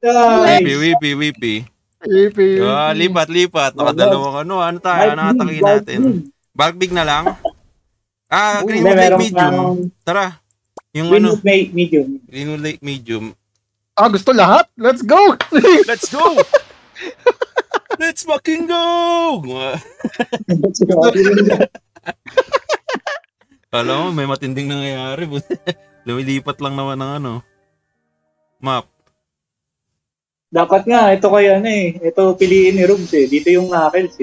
S3: Nice.
S1: Wipi.
S4: Ipi.
S1: Lipat. Nakadalawang ano tayo? Ano atake natin? Bulk big na lang. Greenwood Lake Medium. Tara. Yung ano,
S3: Greenwood Medium.
S1: Greenwood Lake Medium.
S4: Gusto lahat? Let's go!
S1: Let's go! Let's fucking go! Kala mo, may matinding nangyayari. Lumilipat lang naman ng ano. Map.
S3: Dapat nga, ito kaya ito piliin ni Rubs dito yung knuckles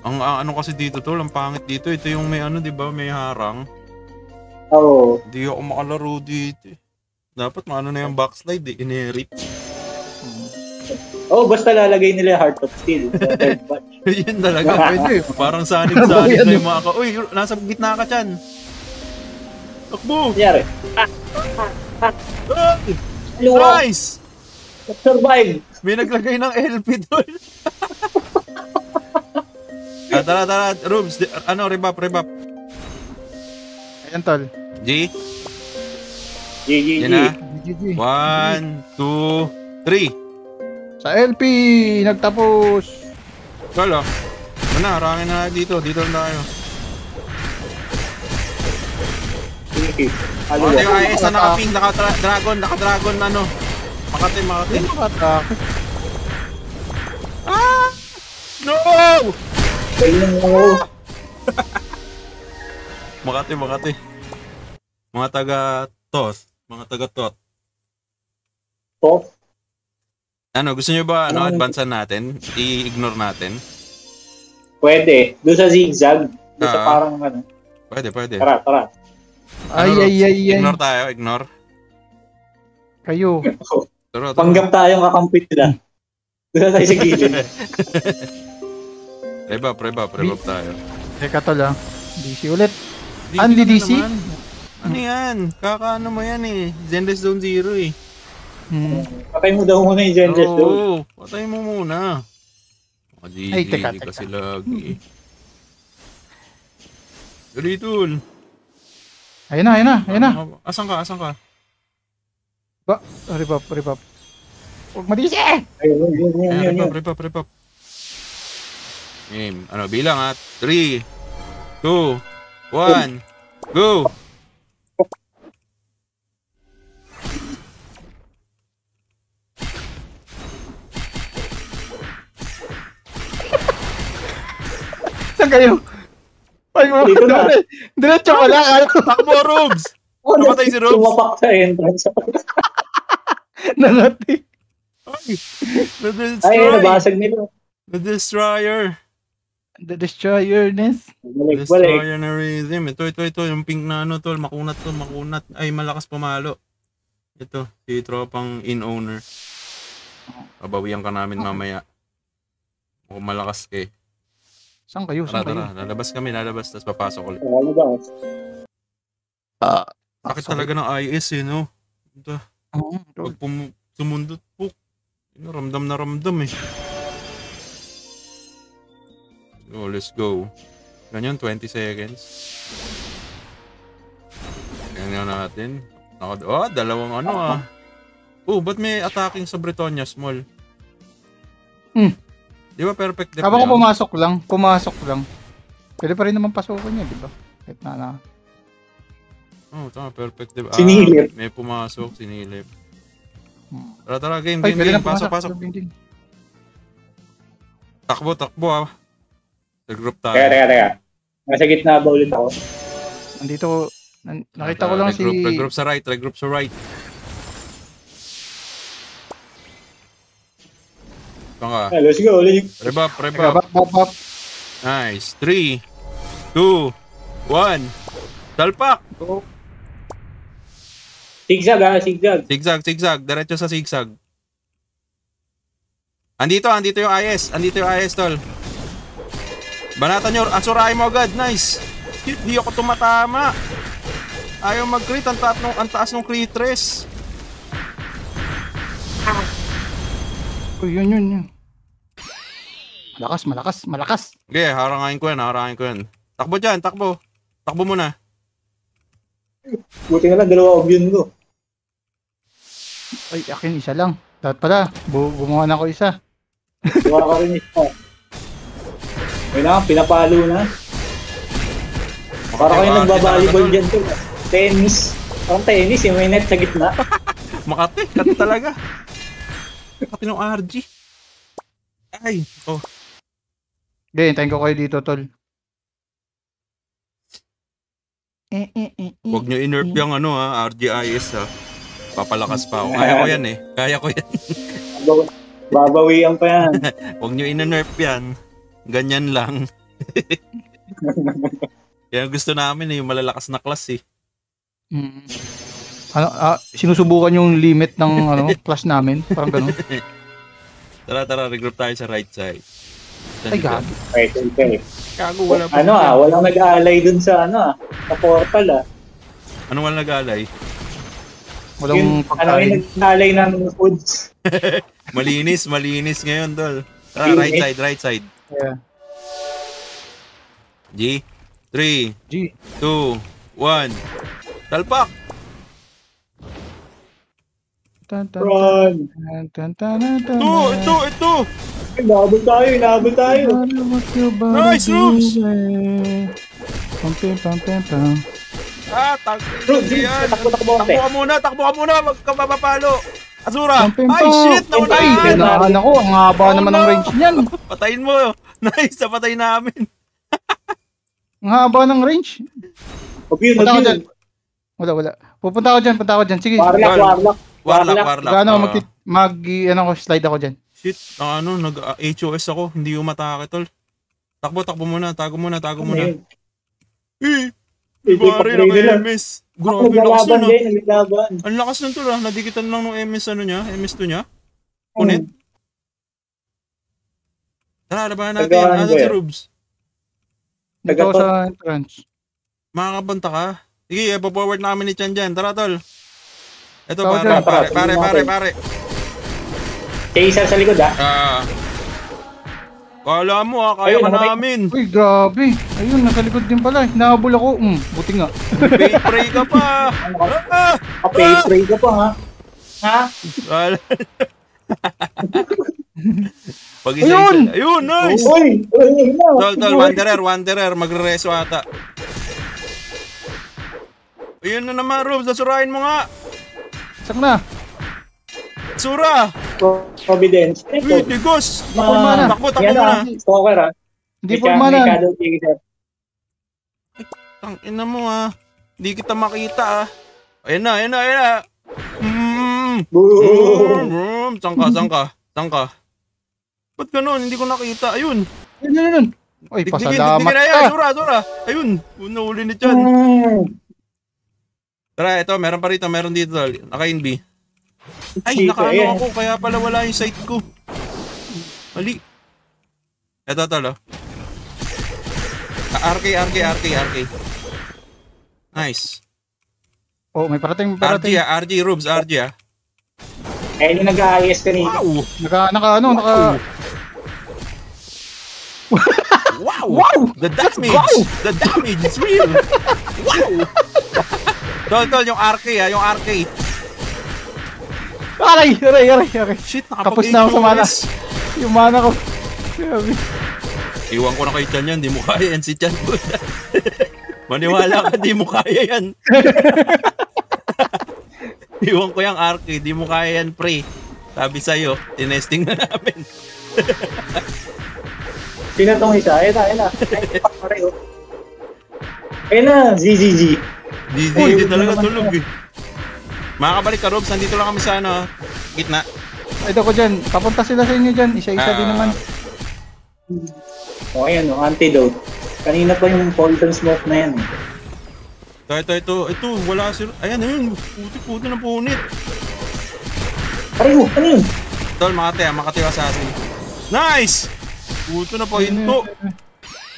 S1: Ang ano kasi dito tol, ang pangit dito. Ito yung may ano, di ba? May harang.
S3: Oo.
S1: Hindi ako makalaro dito. Dapat maano na yung backslide inherit.
S3: Basta lalagay nila yung Heart of Steel sa third batch.
S1: Yun talaga, pwede. Parang sanig-sanig na yung mga ka. Uy, nasa gitna ka dyan. Takbo!
S3: Nangyari.
S1: Nice!
S3: Survive!
S1: May naglagay ng LP doon. Tara, Rubes. Rebap.
S4: Ayan, tol.
S1: G?
S3: GG.
S1: Yan na.
S4: GG.
S1: 1, 2, 3.
S4: Sa LP, nagtapos.
S1: Wala. Harangin na dito. Dito lang tayo.
S3: Sige.
S1: Ano yung IS na naka-ping, naka-dragon, ano. Makati.
S4: Ano ka?
S1: Ah! No!
S3: Ayun ako.
S1: Makati. Mga taga-Toth.
S3: To?
S1: Ano, gusto nyo ba, advancean natin? I-ignore natin?
S3: Pwede. Doon sa zigzag. Doon sa parang ano.
S1: Pwede.
S3: Tara.
S4: Ay.
S1: Ignore tayo, ignore.
S4: Kayo.
S1: Tara.
S3: Panggap tayong kakampit nila. Doon tayo sa gilid.
S1: Rebap tayo.
S4: Teka, tol, DC ulit.
S1: DC
S4: Hindi
S1: na
S4: DC?
S1: naman. Ano yan? Kakaano mo yan Zenless Zone Zero
S3: Patay mo daw muna yung Zenless Zone.
S1: Oo, patay mo muna.
S4: Ay, teka.
S1: Kasi lagi. Dalitul.
S4: Ayun na.
S1: Asan ka?
S4: Rebap. Huwag madisi!
S3: Ayun.
S1: Rebap. Game. Bilang 3, 2, 1, go!
S4: Saan kayo? Ay, mo.
S3: Dito na.
S4: Diretso ka lang.
S1: Takbo, Robs! Namatay si Robs.
S3: Tumapak sa entrance.
S4: Nangati.
S3: Ay, nabasag nito.
S1: The Destroyer.
S4: The Destroyer-ness.
S3: Balik.
S1: Destroyer na rhythm. Ito. Yung pink na tol. Makunat. Ay, malakas pumalo. Ito, si tropang in-owner. Pabawian ka namin mamaya. Kung malakas ka
S4: Saan kayo?
S1: Tara. Lalabas kami. Tapos papasok ulit.
S3: Lalabas.
S1: Bakit talaga ng IS no? Ito.
S4: Tol.
S1: Pag sumundot po. Ramdam na ramdam So, let's go. Ganyan, 20 seconds. Ganyan natin. Dalawang ba't may attacking sa Bretonia small? Di ba perfect depth
S4: Habang
S1: yun?
S4: pumasok lang. Pwede pa rin naman pasukin niya, di ba? Kahit na.
S1: Tama, perfect depth.
S3: Sinilip.
S1: May pumasok, sinilip. Tara, game.
S4: Pwede na
S1: Pasok. Takbo. Nag-group tayo.
S3: Teka. Nasa gitna ba ulit ako?
S4: Nandito, nakita ko lang si...
S1: Regroup sa right.
S3: Let's go.
S1: Rebap.
S4: Bap.
S1: Nice. 3, 2, 1. Salpak!
S3: Zigzag.
S1: Zigzag. Diretso sa zigzag. Andito yung IS. Tol. Banatan nyo. Asurahin mo agad. Nice. Di ako tumatama. Ayaw mag-crit. Ang taas ng crit res.
S4: Yun. Malakas.
S1: Okay, harangain ko yan. Takbo dyan. Takbo muna.
S3: Buti na lang, dalawa yun ko.
S4: Ay, akin isa lang. Dapat pala, gumawa na ako isa.
S3: Gawa ka rin isa. Ayun pinapalo na. Para kayo nagbabalibol dyan to. Tennis. Parang tennis, yung may net sa gitna.
S1: Makati talaga. Makati ng RG. Ay, oh.
S4: Okay, hintayin ko kayo dito, tol.
S1: Huwag nyo inerp yung RGIS ha. Papalakas pa ako. Kaya ko yan eh. Kaya ko yan.
S3: Babawian pa yan.
S1: Huwag nyo inerp yan. Ganyan lang. Yan gusto namin eh, yung malalakas na class eh.
S4: Sinusubukan yung limit ng class namin. Parang ganun.
S1: Tara, regroup tayo sa right side.
S4: Ay, gago.
S3: Okay.
S1: Gago, wala pa.
S3: Walang nag-aalay dun sa sa portal
S1: Ano walang nag-aalay?
S4: Walang
S3: yung
S4: pagkain.
S3: nag-aalay ng foods.
S1: Malinis ngayon, tol. Tara, right side.
S4: Yeah.
S1: G, 3,
S4: G.
S1: 2, 1. Talpak!
S3: Run!
S1: Ito!
S3: Inabot tayo.
S1: Nice, Rubes!
S3: Rubes,
S1: Yan!
S3: takbo
S1: Takbo ka muna! Wag ka mapapalo! Azura!
S4: Pam, pam,
S1: Ay,
S4: pam.
S1: shit!
S4: Ay,
S1: Nawalaan!
S4: kailangan ako. Ang haba naman ng
S1: no.
S4: range niyan.
S1: Patayin mo! Nice! Napatay namin!
S4: Ang haba ng range.
S3: Obvious.
S4: Wala. Punta ako dyan. Sige.
S1: Warlock.
S4: Gano, slide ako dyan.
S1: Shit! Nag-HOS ako. Hindi umatake, tol. Takbo muna. Tago muna. Pare, naka-MS. Grabe, lakas nun
S3: Naglaban.
S1: Ang lakas nun tol Nadikitan lang ng MS2 niya. Punit. Tara, labanan natin. Ano si Rubes?
S4: Dito ako sa entrance.
S1: Makakabanta ka? Sige, pa-forward namin ni Chan dyan. Tara, tol. Ito,
S4: Tara,
S1: pare.
S3: Kaya isa sa likod
S1: Kala mo kaya ka namin.
S4: Uy, grabe. Ayun, nasa likod din pala. Hinahabol ako. Buti nga.
S1: Pray ka pa.
S3: Pray ka pa ha?
S1: Wala. Pag isa. Ayun, nice.
S3: Uy!
S1: Tol, Wanderer, magre-reso ata. Ayun na naman, Robs, nasurahin mo nga.
S4: Sak na.
S1: Sura!
S3: Providence.
S1: Uy, digos! Takbo
S3: Yan
S1: muna.
S3: Stalker
S4: Hindi po mana.
S1: Tangina mo Hindi kita makita Ayan na. Sangka. Ba't ganun? Hindi ko nakita. Ayun.
S4: Uy, pasalamat ka.
S1: Sura. Ayun. Unahuli ni Chan. Tara, ito. Meron pa rito. Meron dito. Naka-NB. Ay, nakaano ako. Kaya pala wala yung sight ko. Mali. Ito, tol. RK. Nice.
S4: Oh, may parating.
S1: RG, Rubes, RG.
S3: Ayun yung nag-aayos kanina.
S1: Wow! The damage is real! Wow! Tol, yung RK yung RK.
S4: Aray.
S1: Shit,
S4: Kapos na ako sa mana. Yung mana ko.
S1: Iwan ko na kay Chan yan, di mo kaya yan si Chan. Maniwala ka, di mo kaya yan. Iwan ko yung RK, di mo kaya yan, pre. Sabi sa'yo, tinesting na namin.
S3: Sino tong isa? Ayun na. Ayun na, ZZG.
S1: Hindi talaga tulog eh. Makakabalik ka, Robs. Nandito lang kami sa gitna.
S4: Ito ko dyan. Papunta sila sa inyo dyan. Isa-isa din naman.
S3: Ayan antidote. Kanina pa yung poison smoke na yan.
S1: Ito. Wala sila. Ayan. Puti na punit.
S3: Ano yun?
S1: Tol, makati assassin. Nice! Puto na po, hinto.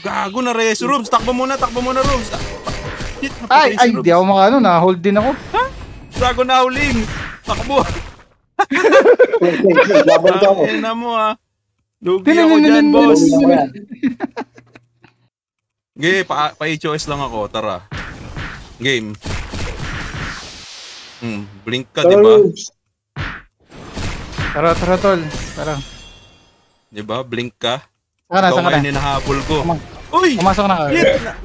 S1: Gago na reso, Robs. Takbo muna, Robs.
S4: Ay, di ako na-hold din ako.
S1: Gago na huling. Takbo.
S3: Laban ka ako.
S1: Ayun na mo Lugi ako dyan, boss. Okay, pa-HOS lang ako. Tara. Game. Blink ka, diba?
S4: Tara, tol. Tara.
S1: Diba? Blink ka.
S4: Saka
S1: Ikaw
S4: na.
S1: ngayon hinahabol ko. Uy!
S4: Pumasok na.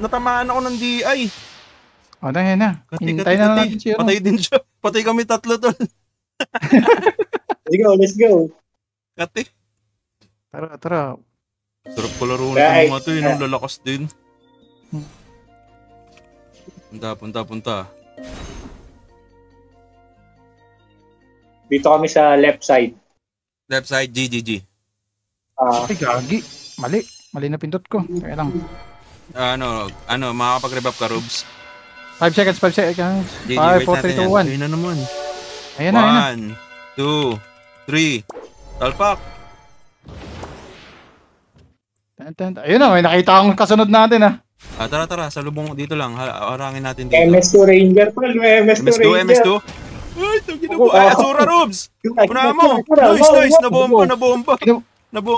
S1: Natamaan ako ng DI.
S4: Dahil na. Hintay na natin siya.
S1: Patay din siya. Patay kami tatlo, tol.
S3: Let's go.
S1: Kati.
S4: Tara.
S2: Sarap ko laro
S3: Right.
S2: nito mga to, yun ang lalakas din. Punta.
S3: Dito kami sa left side.
S2: Left side, GGG.
S4: Ay, gagi. Mali na pindot ko. Kaya lang.
S2: Makakapag-rebuff ka, Rubes?
S4: 5 seconds.
S2: GG,
S4: 5,
S2: wait
S4: 4, 3, 2, 1.
S2: Ayun na naman.
S4: Ayan na.
S2: 1, 2, 3. Talpak.
S4: Ayun na, may nakita akong kasunod natin ah.
S2: Tara, salubong dito lang. Harangin natin dito.
S3: MS2 Ranger pa. MS2 Ranger.
S2: MS2. Ay, tagina mo. Ay, Asura, Rubes. Una mo. Nice. Nabomba.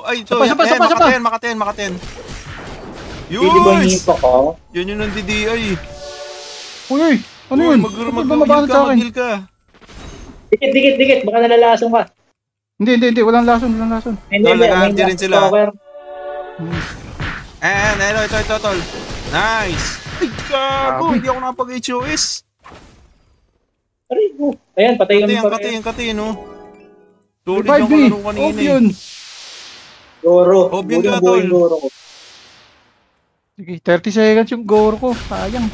S2: Ay, so, Makaten.
S3: Hindi ba
S2: Yus!
S3: nito ko?
S2: Yan yung nandi-DI.
S4: Uy, ano yun?
S2: Mag-heal ka.
S3: Dikit. Baka nalalasong ka.
S4: Hindi. Walang lason.
S3: Hindi,
S2: nag-RT rin sila.
S3: stalker.
S2: Ito, tol. Nice. Ay, gago.
S4: Grabe.
S2: Hindi ako nakapag-HOS.
S3: Aray, oh. Ayan, patay kami pa rin.
S2: Kati, no? Tulid
S4: Revive
S2: ako
S4: me.
S2: laro kanina.
S4: Off yun.
S3: Goro.
S2: Obion ka,
S3: Buhay
S2: tol.
S3: Goro ko.
S4: Sige, 30 seconds yung goro ko. Sayang.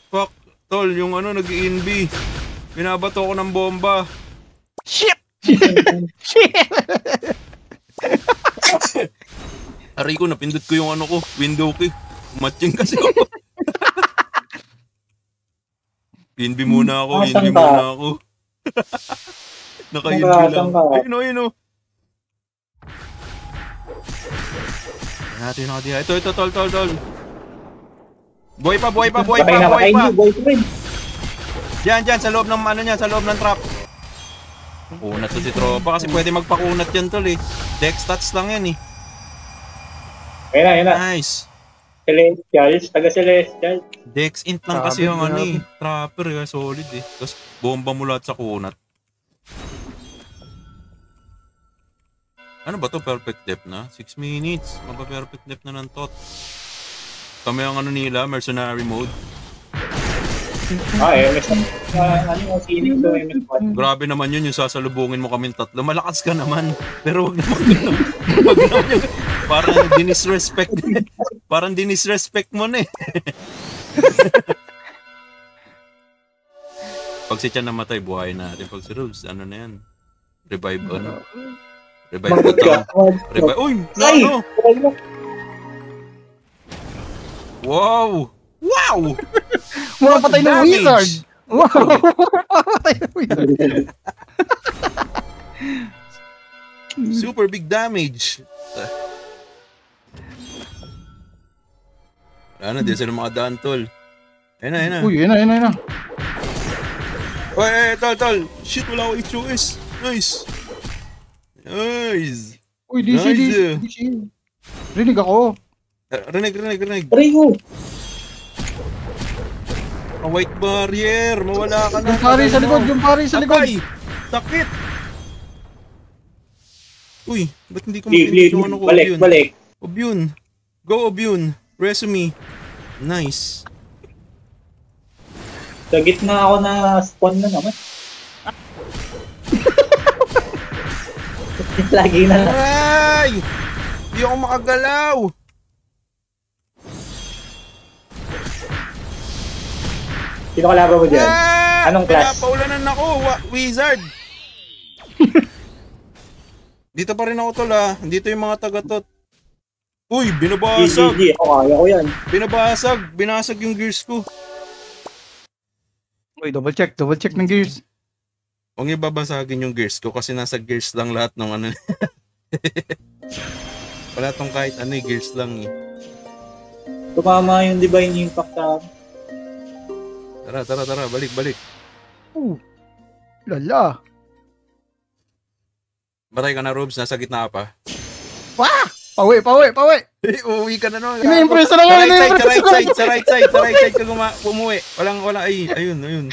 S2: Fuck, tol, yung nag-INB. Binabato ko ng bomba.
S4: Shit!
S2: Aray ko, napindot ko yung window key. Matching kasi ako. INB muna ako. Naka-INB lang. Ayun. Natin nakadiha. Ito, tol. Buhay pa.
S3: Patay na. Boy ko rin.
S2: Diyan, sa loob ng sa loob ng trap. Kunat to si tropa kasi pwede magpakunat yan, tol eh. Dex stats lang yan eh.
S3: Ayan na.
S2: Nice.
S3: Celestials. Taga-Celestial.
S2: Dex int lang kasi yung trapper eh. Solid eh. Tapos bomba mo lahat sa kunat. Ano ba to? Perfect depth na? 6 minutes. Mapa-perfect depth na ng tot. Kami ang nila, mercenary mode.
S3: MS. Yung Phoenix to MS1.
S2: Grabe naman yun yung sasalubungin mo kaming tatlo. Malakas ka naman. Pero wag naman yun. Wag naman yun. Parang dinisrespect mo na eh. Pag si Chan namatay, buhay natin. Pag si Rose, ano na yan? Revive ko taon. Revive. Uy! Nano! Wow!
S4: Mga patay ng wizard! Wow! Patay ng wizard!
S2: Super big damage. Ano, di sila mga daan, tol. Ayun na.
S4: Uy, ayun na.
S2: Uy, tol. Shit, wala ako HOS. Nice.
S4: Uy, DC. Rinig ako.
S2: Rinig.
S3: Aray ko.
S2: White barrier. Mawala ka na.
S4: Yung pari sa likod.
S2: Sakay. Sakit. Uy, ba't hindi ko makinig yung ko?
S3: Balik.
S2: Obyun. Go, Obyun. Resume. Nice.
S3: Sa gitna ako na spawn na naman. Lagi na.
S2: Ay! Hindi ako makagalaw.
S3: Sino kalaban mo dyan? Anong class?
S2: Pinapaulanan ako. Wizard. Dito pa rin ako, tol ah. Dito yung mga taga-tot. Uy, binabasag.
S3: GG. Kaya ko yan.
S2: Binasag yung gears ko.
S4: Uy, double check ng gears.
S2: Huwag niyo babasagin yung gears ko kasi nasa gears lang lahat ng ano. Wala tong kahit ano eh, gears lang eh.
S3: Tumama yung Divine Impact sa
S2: Tara, balik.
S4: Lala.
S2: Batay ka na, Robs, nasa gitna ka pa.
S4: Wah! Pawi!
S2: Uwi ka na no.
S4: Ini-impress na nga,
S2: Sa right side ka umuwi. Wala, ayun.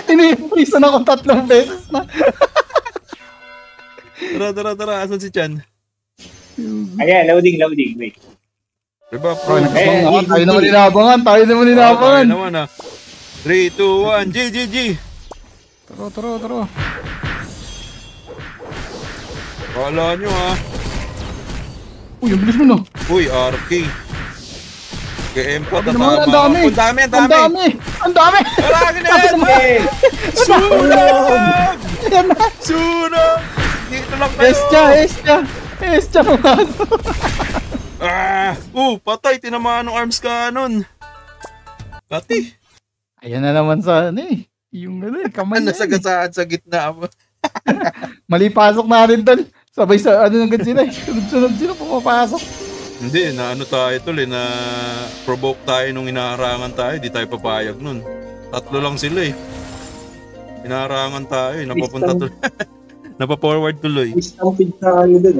S4: Ini-impress na akong 3 beses na.
S2: Tara, asan si Chan?
S3: Ayan, loading. Wait.
S2: Diba, pro?
S4: Tayo naman inabangan.
S2: Tayo naman ah. 3, 2, 1, GG!
S4: Taro.
S2: Kala nyo ha.
S4: Uy, ang bilis mo no.
S2: Uy, RK. Kay M4
S4: Sabi
S2: tatama.
S4: naman, ang dami.
S2: Ang dami, ang
S4: Ang
S2: dami.
S4: dami! Ang dami!
S2: Wala ka na yan.
S3: Eh,
S2: Sunog!
S4: Yan na!
S2: Sunog! Dito lang tayo.
S4: Escha pumasok.
S2: Patay. Tinamaan ng arms cannon. Pati.
S4: Ayan na naman sa ano eh. Yung ano eh, kamay na
S2: Nasa
S4: yan eh.
S2: gasaan sa gitna mo.
S4: Mali pasok na rin tol. Sabay sa ano nang sila eh. Sunod-sunod sila pumapasok.
S2: Hindi, na ano tayo tol na provoke tayo nung inaharangan tayo, di tayo papayag nun. 3 lang sila eh. Inaharangan tayo eh, napapunta tuloy. Napa-forward tuloy.
S3: Stampede tayo dun.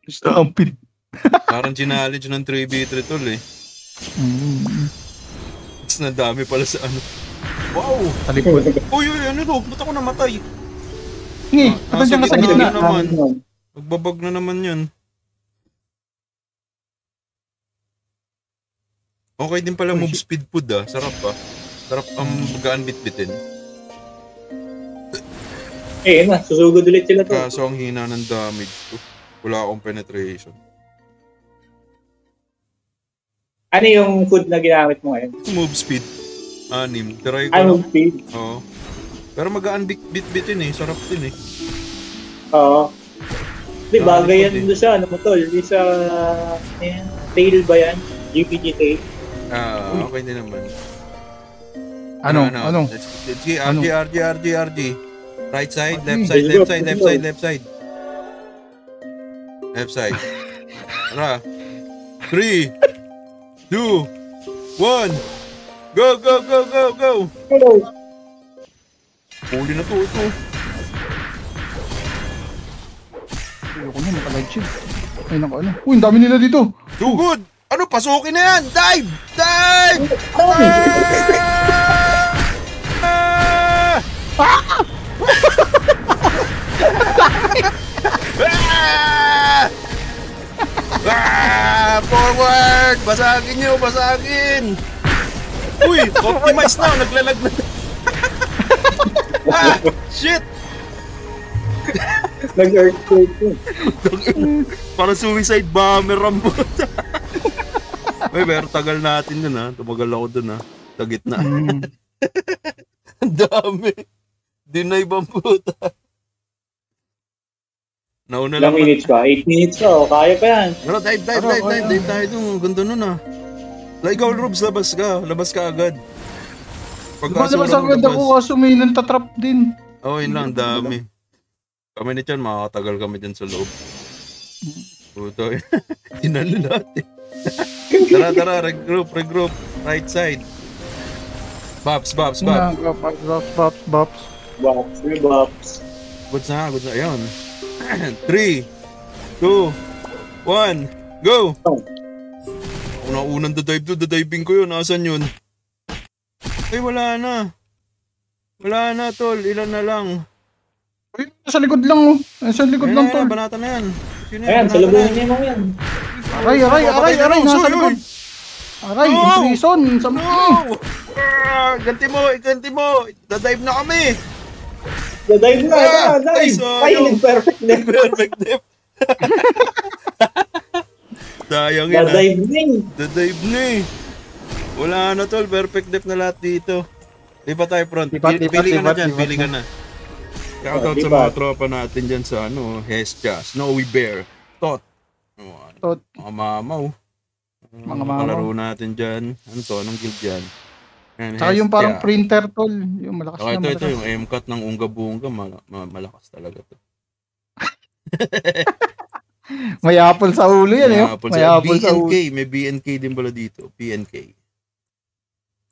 S4: Stampede.
S2: Parang challenge ng 3v3 tol eh. Mas na dami pala sa ano. Wow!
S4: Talikod.
S2: Uy, ano to? Ba't ako namatay?
S4: Hingi,
S2: Ah,
S4: ba't dyan ka sa
S2: sige,
S4: gitna?
S2: ano naman? Magbabag na naman yun. Okay din pala move speed food ah. Sarap ah. Sarap ang magaan bitbitin.
S3: Susugod ulit sila to.
S2: Kaso ang hina ng damage ko. Wala akong penetration.
S3: Ano yung food na ginamit mo ngayon?
S2: Move speed. 6. Try ko
S3: Ano
S2: lang.
S3: feed?
S2: Oo. Pero magaan bitbitin eh. Sarap din eh.
S3: Oo. Di bagay yan
S2: Pwede.
S3: doon sa ano mo tol. Di sa tail ba yan? GPG tail.
S2: Okay din naman.
S4: Ano?
S2: Let's go.
S4: Ano?
S2: RG. Right side, left
S4: RG.
S2: side, left side, left side, left side. Left side. Tara. 3, 2, 1. Go, go, go, go, go.
S3: Hello.
S2: Huli na to, ito.
S4: Ayoko na, naka-live shield. Ay, naka ano. Uy, ang dami nila dito.
S2: Too good. Ano, pasukin na yan. Dive! Dive! Forward! Basagin nyo, basagin! Uy, optimize na, naglalag na. Shit!
S3: Nag-earthquake yun.
S2: Para suicide bomber ang buta. Uy, pero tagal natin dun ha. Tumagal ako dun ha. Sa gitna. Ang dami. Deny bang puta. Nauna lang.
S3: Ilang minutes pa? 8 minutes pa. Kaya pa yan.
S2: Pero dive tayo dun. Ganda nun ha. Ikaw, Rubs, labas ka. Labas ka agad.
S4: Lumalabas agad ako kaso may nantatrap din.
S2: Oo, yun lang. Dami. Kami ni Chan, makakatagal kami dyan sa loob. Puto. Tinalo natin. Tara. Regroup. Right side. Bops.
S4: Bops.
S3: Box.
S2: Goods na. Ayun. 3, 2, 1, go! Unang dadiving ko yun. Asan yun? Ay, wala na. Wala na, tol. Ilan na lang.
S4: Ay, sa likod lang oh. Sa likod lang to.
S2: Banata na yan. Sino yan?
S3: Ayan,
S2: Banata
S3: salubungin
S2: na
S3: niya mo yan.
S4: Aray, nasa likod. Aray,
S2: No!
S4: prison. Sa
S2: No! Ganti mo. Dadive na kami.
S3: Dive na.
S2: Ay,
S3: Dive.
S2: sayang.
S3: Ay, nag-perfect na.
S2: Perfect dip. Sayang yun ah.
S3: Dive na.
S2: Dadive na eh. Wala na tol. Perfect dip na lahat dito. Lipat tayo front.
S4: Lipat,
S2: Pili ka na dyan.
S4: lipat.
S2: Pili ka na. Shoutout sa mga tropa natin dyan sa ano, Hestia, Snowy Bear, Tot.
S4: Tot.
S2: Mga mamaw.
S4: Mga mamaw.
S2: Kalaro natin dyan. Ano to? Anong guild dyan? Ayan,
S4: Saka yung
S2: Hestia.
S4: parang printer tol. Yung malakas
S2: Oh,
S4: na
S2: ito
S4: malakas.
S2: yung M-cut ng Unga Bunga. Malakas talaga to.
S4: May apple sa ulo yan eh.
S2: Apple
S4: May
S2: sa
S4: apple sa ulo.
S2: BNK. May BNK din pala dito. PNK.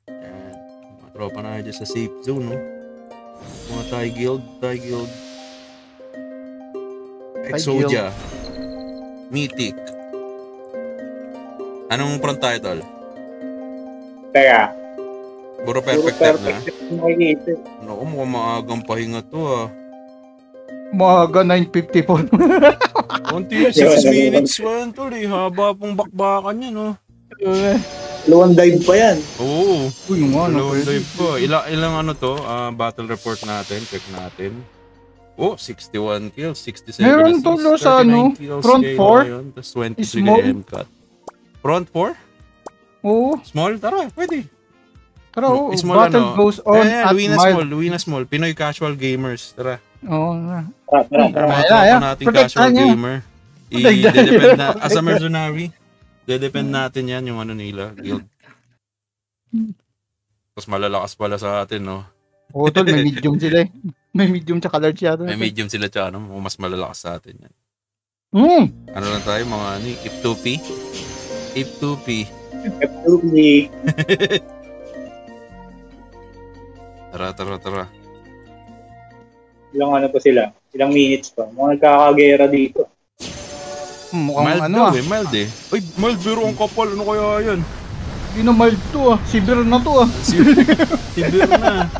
S2: Ayan. Mga tropa na dyan sa safe zone, no? Mga Thai Guild. Exodia. Mythic. Anong front title?
S3: Teka.
S2: Puro
S3: Puro
S2: perfect type na.
S3: perfect yung makikita.
S2: Naku, mukhang maagang pahinga to ah.
S4: Maga 9:54.
S2: Konti 6 minutes one tol eh. Haba pong bakbakan yan, no?
S3: Luwan dive pa yan.
S2: Oo.
S4: Uy, yung ano.
S2: Hello,
S4: pwede.
S2: live po. Ilang ano to? Battle report natin. Check natin. Oh, 61 kills, 67
S4: Meron
S2: assists,
S4: tol sa
S2: 39 kills
S4: front
S2: kay
S4: 4.
S2: Lion, tapos 23
S4: Small.
S2: kay MCAT. Front 4?
S4: Oo.
S2: Small? Tara, pwede.
S4: Tara, oo.
S2: Small
S4: Battle goes on at mild.
S2: Luina Small. Pinoy casual gamers. Tara.
S4: Oo.
S2: Tara, mga tropa natin casual gamer. I-depend na, as a mercenary, de-depend natin yan, yung ano nila, guild. Tapos malalakas pala sa atin, no?
S4: Oo, tol, may medium sila eh. May medium tsaka large yata.
S2: May medium sila tsaka, ano, mas malalakas sa atin yan. Ano lang tayo, mga ano, if 2P? If 2P. Tara.
S3: Ilang ano pa sila? Ilang minutes pa? Mga nagkakagera dito.
S4: Mukhang
S2: Mild
S4: ano
S2: daw mild eh. Uy, mild, pero ang kapal. Ano kaya yan?
S4: Hindi na mild to Severe na to
S2: Sibir na.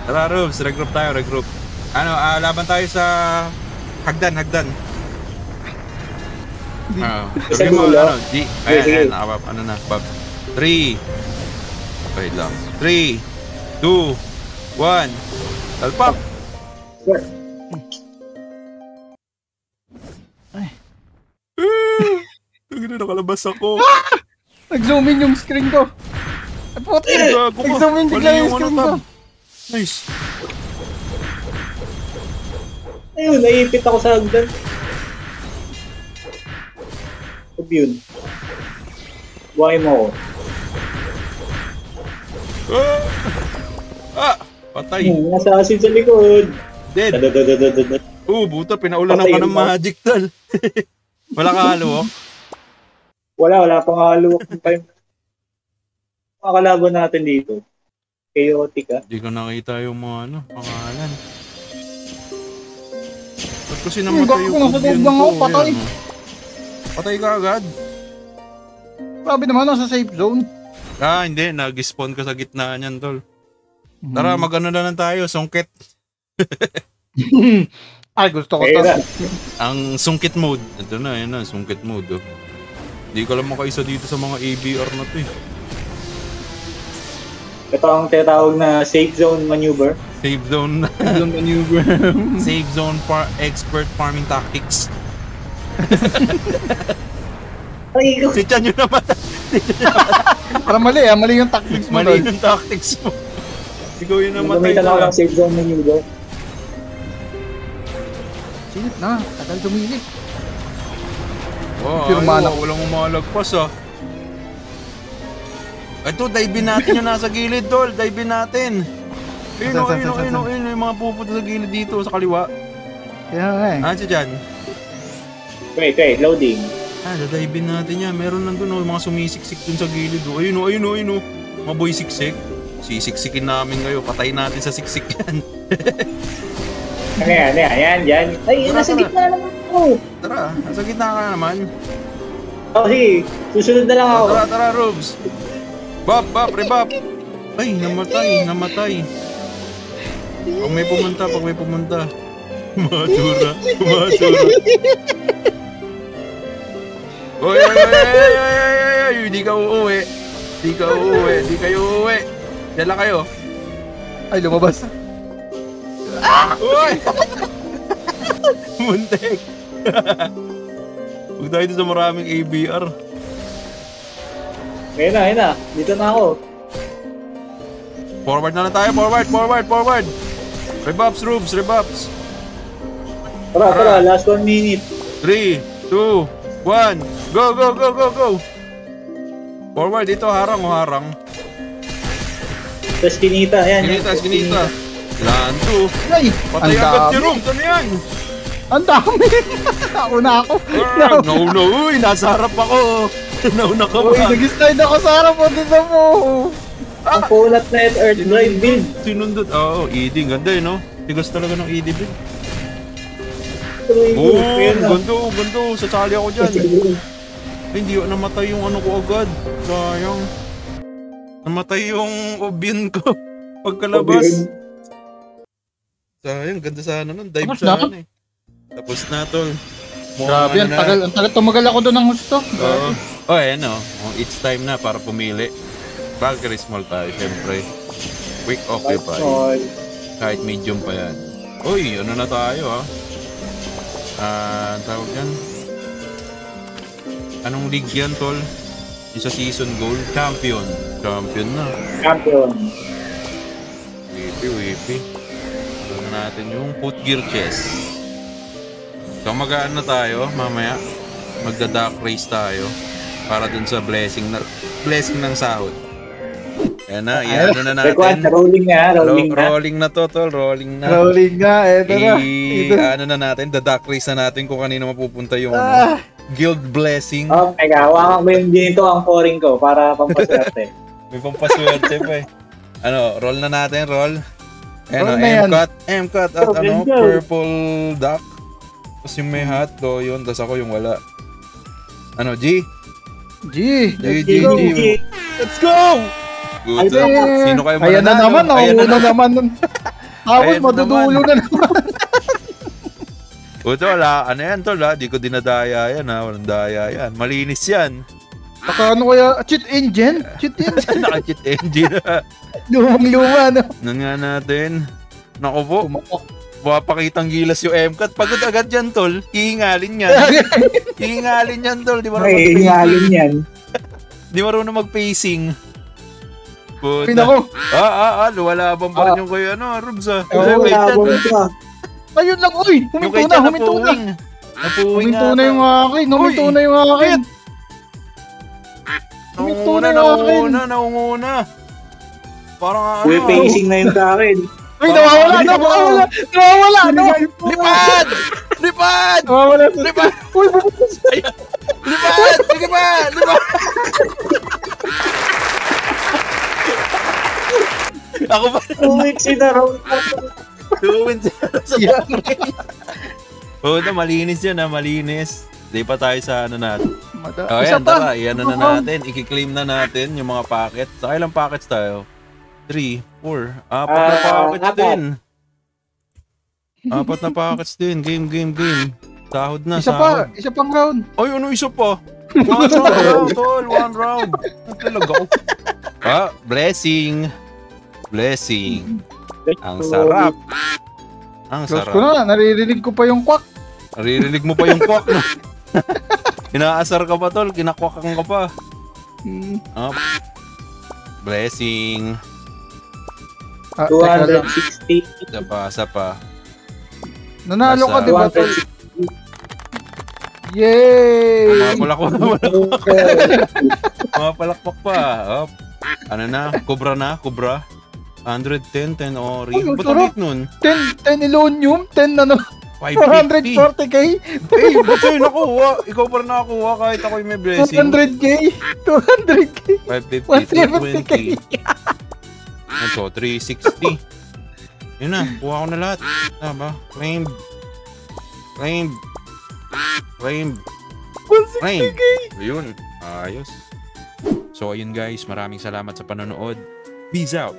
S2: Tara, Rubes. Regroup tayo, regroup. Ano, laban tayo sa hagdan. Sabi mo, ano, G. Ayan, ano na, Bob. 3. Wait lang. 3, 2, 1. Talpak! Tugin na, nakalabas ako.
S4: Nag-zoom in yung screen ko. Puti! Nag-zoom in bigla yung screen ko.
S2: Nice.
S3: Ayun, naipit ako sa hagdan. Sabi yun. Buhay mo ako.
S2: Patay.
S3: Nasa asin sa likod.
S2: Dead.
S3: Dadadadadadad.
S2: Buta, pinaulan ka ng magic, tal. Wala ka halo, oh?
S3: Wala pang halo. Mga kalaban natin dito. Chaotic, ah.
S2: Hindi ko nakita yung mga, ano, pangalan. Ba't kasi namatay yung
S4: nasa loob lang ako, patay.
S2: Yan, oh. Patay ka agad.
S4: Grabe naman sa safe zone.
S2: Hindi. Nag-spawn ka sa gitna niyan, tol. Tara, mag-ano na lang tayo. Sungkit.
S4: Ay, gusto ko to.
S2: Ang sungkit mode. Ito na, yun na. Sungkit mode, oh. Hindi ka lang makaisa dito sa mga ABR na to, eh.
S3: Ito ang tinatawag na safe zone maneuver.
S2: Safe zone.
S4: Yung maneuver.
S2: Safe zone expert farming tactics.
S3: Ay,
S2: Si Chan yun naman.
S4: Para mali yung tactics mo.
S2: Mali yung tactics mo. Ikaw yun namatay.
S3: gamitan ako ng safe zone maneuver.
S4: Silip na, tagal dumilip.
S2: Walang umalagpas, ah. Ito, dive natin yung nasa gilid, tol. Dive natin. Ayun, yung mga pupunta sa gilid dito, sa kaliwa.
S4: Kaya nga eh.
S2: Si Chan.
S3: Wait, loading.
S2: Dadive natin yan. Meron nandun, yung mga sumisiksik dun sa gilid. Ayun. Mga boy siksik. Sisiksikin namin ngayon. Patay natin sa siksik yan.
S3: Ano yan. Ay, nasa gitna naman ako.
S2: Tara, nasa gitna ka naman.
S3: Okay, susunod na lang ako.
S2: Tara, Robes. Bob, rebop. Ay, namatay. Pag may pumunta. Madura. Oy. Hindi ka uuwi. Di kayo uuwi. Dala kayo.
S4: Ay, lumabas.
S2: Uy! Muntik. Huwag tayo dito sa maraming ABR.
S3: Ayun na. Dito na ako.
S2: Forward na lang tayo. Forward. Rebops, Rubes.
S3: Tara. Last 1 minute.
S2: 3, 2, 1. Go. Forward dito. Harang.
S3: Tapos kinita. Yan.
S2: Skinita. Lanto.
S4: Ay,
S2: Patay agad si Rubes. Ano yan?
S4: Ang dami. Nauna ako.
S2: No. Uy, nasa harap ako. Nauna ka
S4: Uy,
S2: ba?
S4: nag-slide ako sa harap mo dito mo.
S3: Ang pulat na Earth Drive build.
S2: Sinundot. Oo, ED. Ganda eh, no? Tigas talaga ng ED build. Ganda. Sasali ako dyan. Hindi ako namatay yung ano ko agad. Sayang. Namatay yung obin ko. Pagkalabas. Sayang, ganda sana nun. Dive
S4: Tapos na?
S2: sana eh. Tapos na, tol.
S4: Grabe, ang tagal tumagal ako doon ng gusto.
S2: Ayan o. It's time na para pumili. Valkyrie small tayo, syempre. Quick occupy. Kahit medium pa yan.
S1: Uy, ano na tayo ha? Tawag yan. Anong league yan, tol? Isa season goal. Champion. Champion na.
S3: Champion.
S1: Wipi. Ano na natin yung foot gear chest. So magaan na tayo mamaya. Magda-duck race tayo. Para dun sa blessing ng sahod. Ayan na, iyan na natin.
S3: Rolling na.
S1: Rolling na to, tol. Rolling na.
S4: Rolling nga, eto na.
S1: Ano na natin, the-duck race na natin kung kanino mapupunta yung guild blessing.
S3: Oh, teka, hawakan mo yung ginito ang pouring ko para pampaswerte.
S1: May pampaswerte pa eh. Ano, roll na natin, roll.
S4: Roll na yan.
S1: M-cut at ano, purple duck. Tapos yung may hat, do yun. Tapos ako yung wala. Ano, G?
S4: G.
S1: Let's go! Good. Sino kayo mananalo?
S4: Ayan na naman, nauna naman. Tapos
S1: Ayan
S4: madudulo na naman.
S1: Buto, wala. Ano yan, tol, ha? Di ko dinadaya yan, ha? Walang daya yan. Malinis yan.
S4: Baka ano kaya? Cheat engine? Cheat engine.
S1: Naka-cheat engine, ha?
S4: Lumang-luma, no?
S1: Nan nga natin. Naku po.
S4: Tumakok.
S1: Papakitang gilas yung M-cut. Pagod agad yan, tol. Hihingalin yan. Hihingalin yan, tol. Di marunong
S3: Hingalin yan.
S1: Di marunong mag-pacing. Puta.
S4: Pinako.
S1: Luwalaban pa rin yung kayo, ano, Rubs, ha?
S3: Wait,
S4: Ayun lang, uy! Huminto na. Huminto na yung akin. Huminto na yung akin.
S1: Naunguna. Parang
S3: Uy, pacing na yun sa akin.
S4: Uy, nawawala.
S1: Lipad!
S4: Nawawala. Uy, bubukas.
S1: Lipad! Sige pa! Lipad! Ako ba?
S3: 2 weeks in a row.
S1: 2 wins sa na, malinis yan ha, malinis. Di pa tayo sa ano natin.
S4: Isa
S1: Ayan,
S4: pa.
S1: tara, iyan na natin. I-claim na natin yung mga packet. Sa ilang packets tayo? 3, 4, 4 na packets din. 4 na packets din. Game. Sahod na, sahod.
S4: Isa pang round.
S1: Ay, ano isa pa? 1 round, tol. 1 round. Talaga ako. Blessing. Ang sarap.
S4: Close ko na. Naririnig ko pa yung quack.
S1: Naririnig mo pa yung quack, no? Inaasar ka pa, tol. Kinakwakan ka pa. Blessing.
S3: 260.
S1: Isa pa.
S4: Nanalo ka,
S1: Nasa-
S4: di ba, tol? Yay!
S1: Mapalakpak pa. Ano na? Cobra. 110, 10 ori.
S4: Ay, ang
S1: Ba't
S4: sarap.
S1: ulit nun?
S4: 10 Elonium, 10 ano,
S1: 550.
S4: 440k,
S1: Ba't sa'yo nakuha? Ikaw pa rin nakakuha kahit ako yung may blessing.
S4: 200k, 200k,
S1: 550,
S4: 170k.
S1: 220. Ito, 360. Yun na, kuha ko na lahat. Tama, claimed.
S4: 160k.
S1: Ayun, ayos. So ayun guys, maraming salamat sa panonood. Peace out!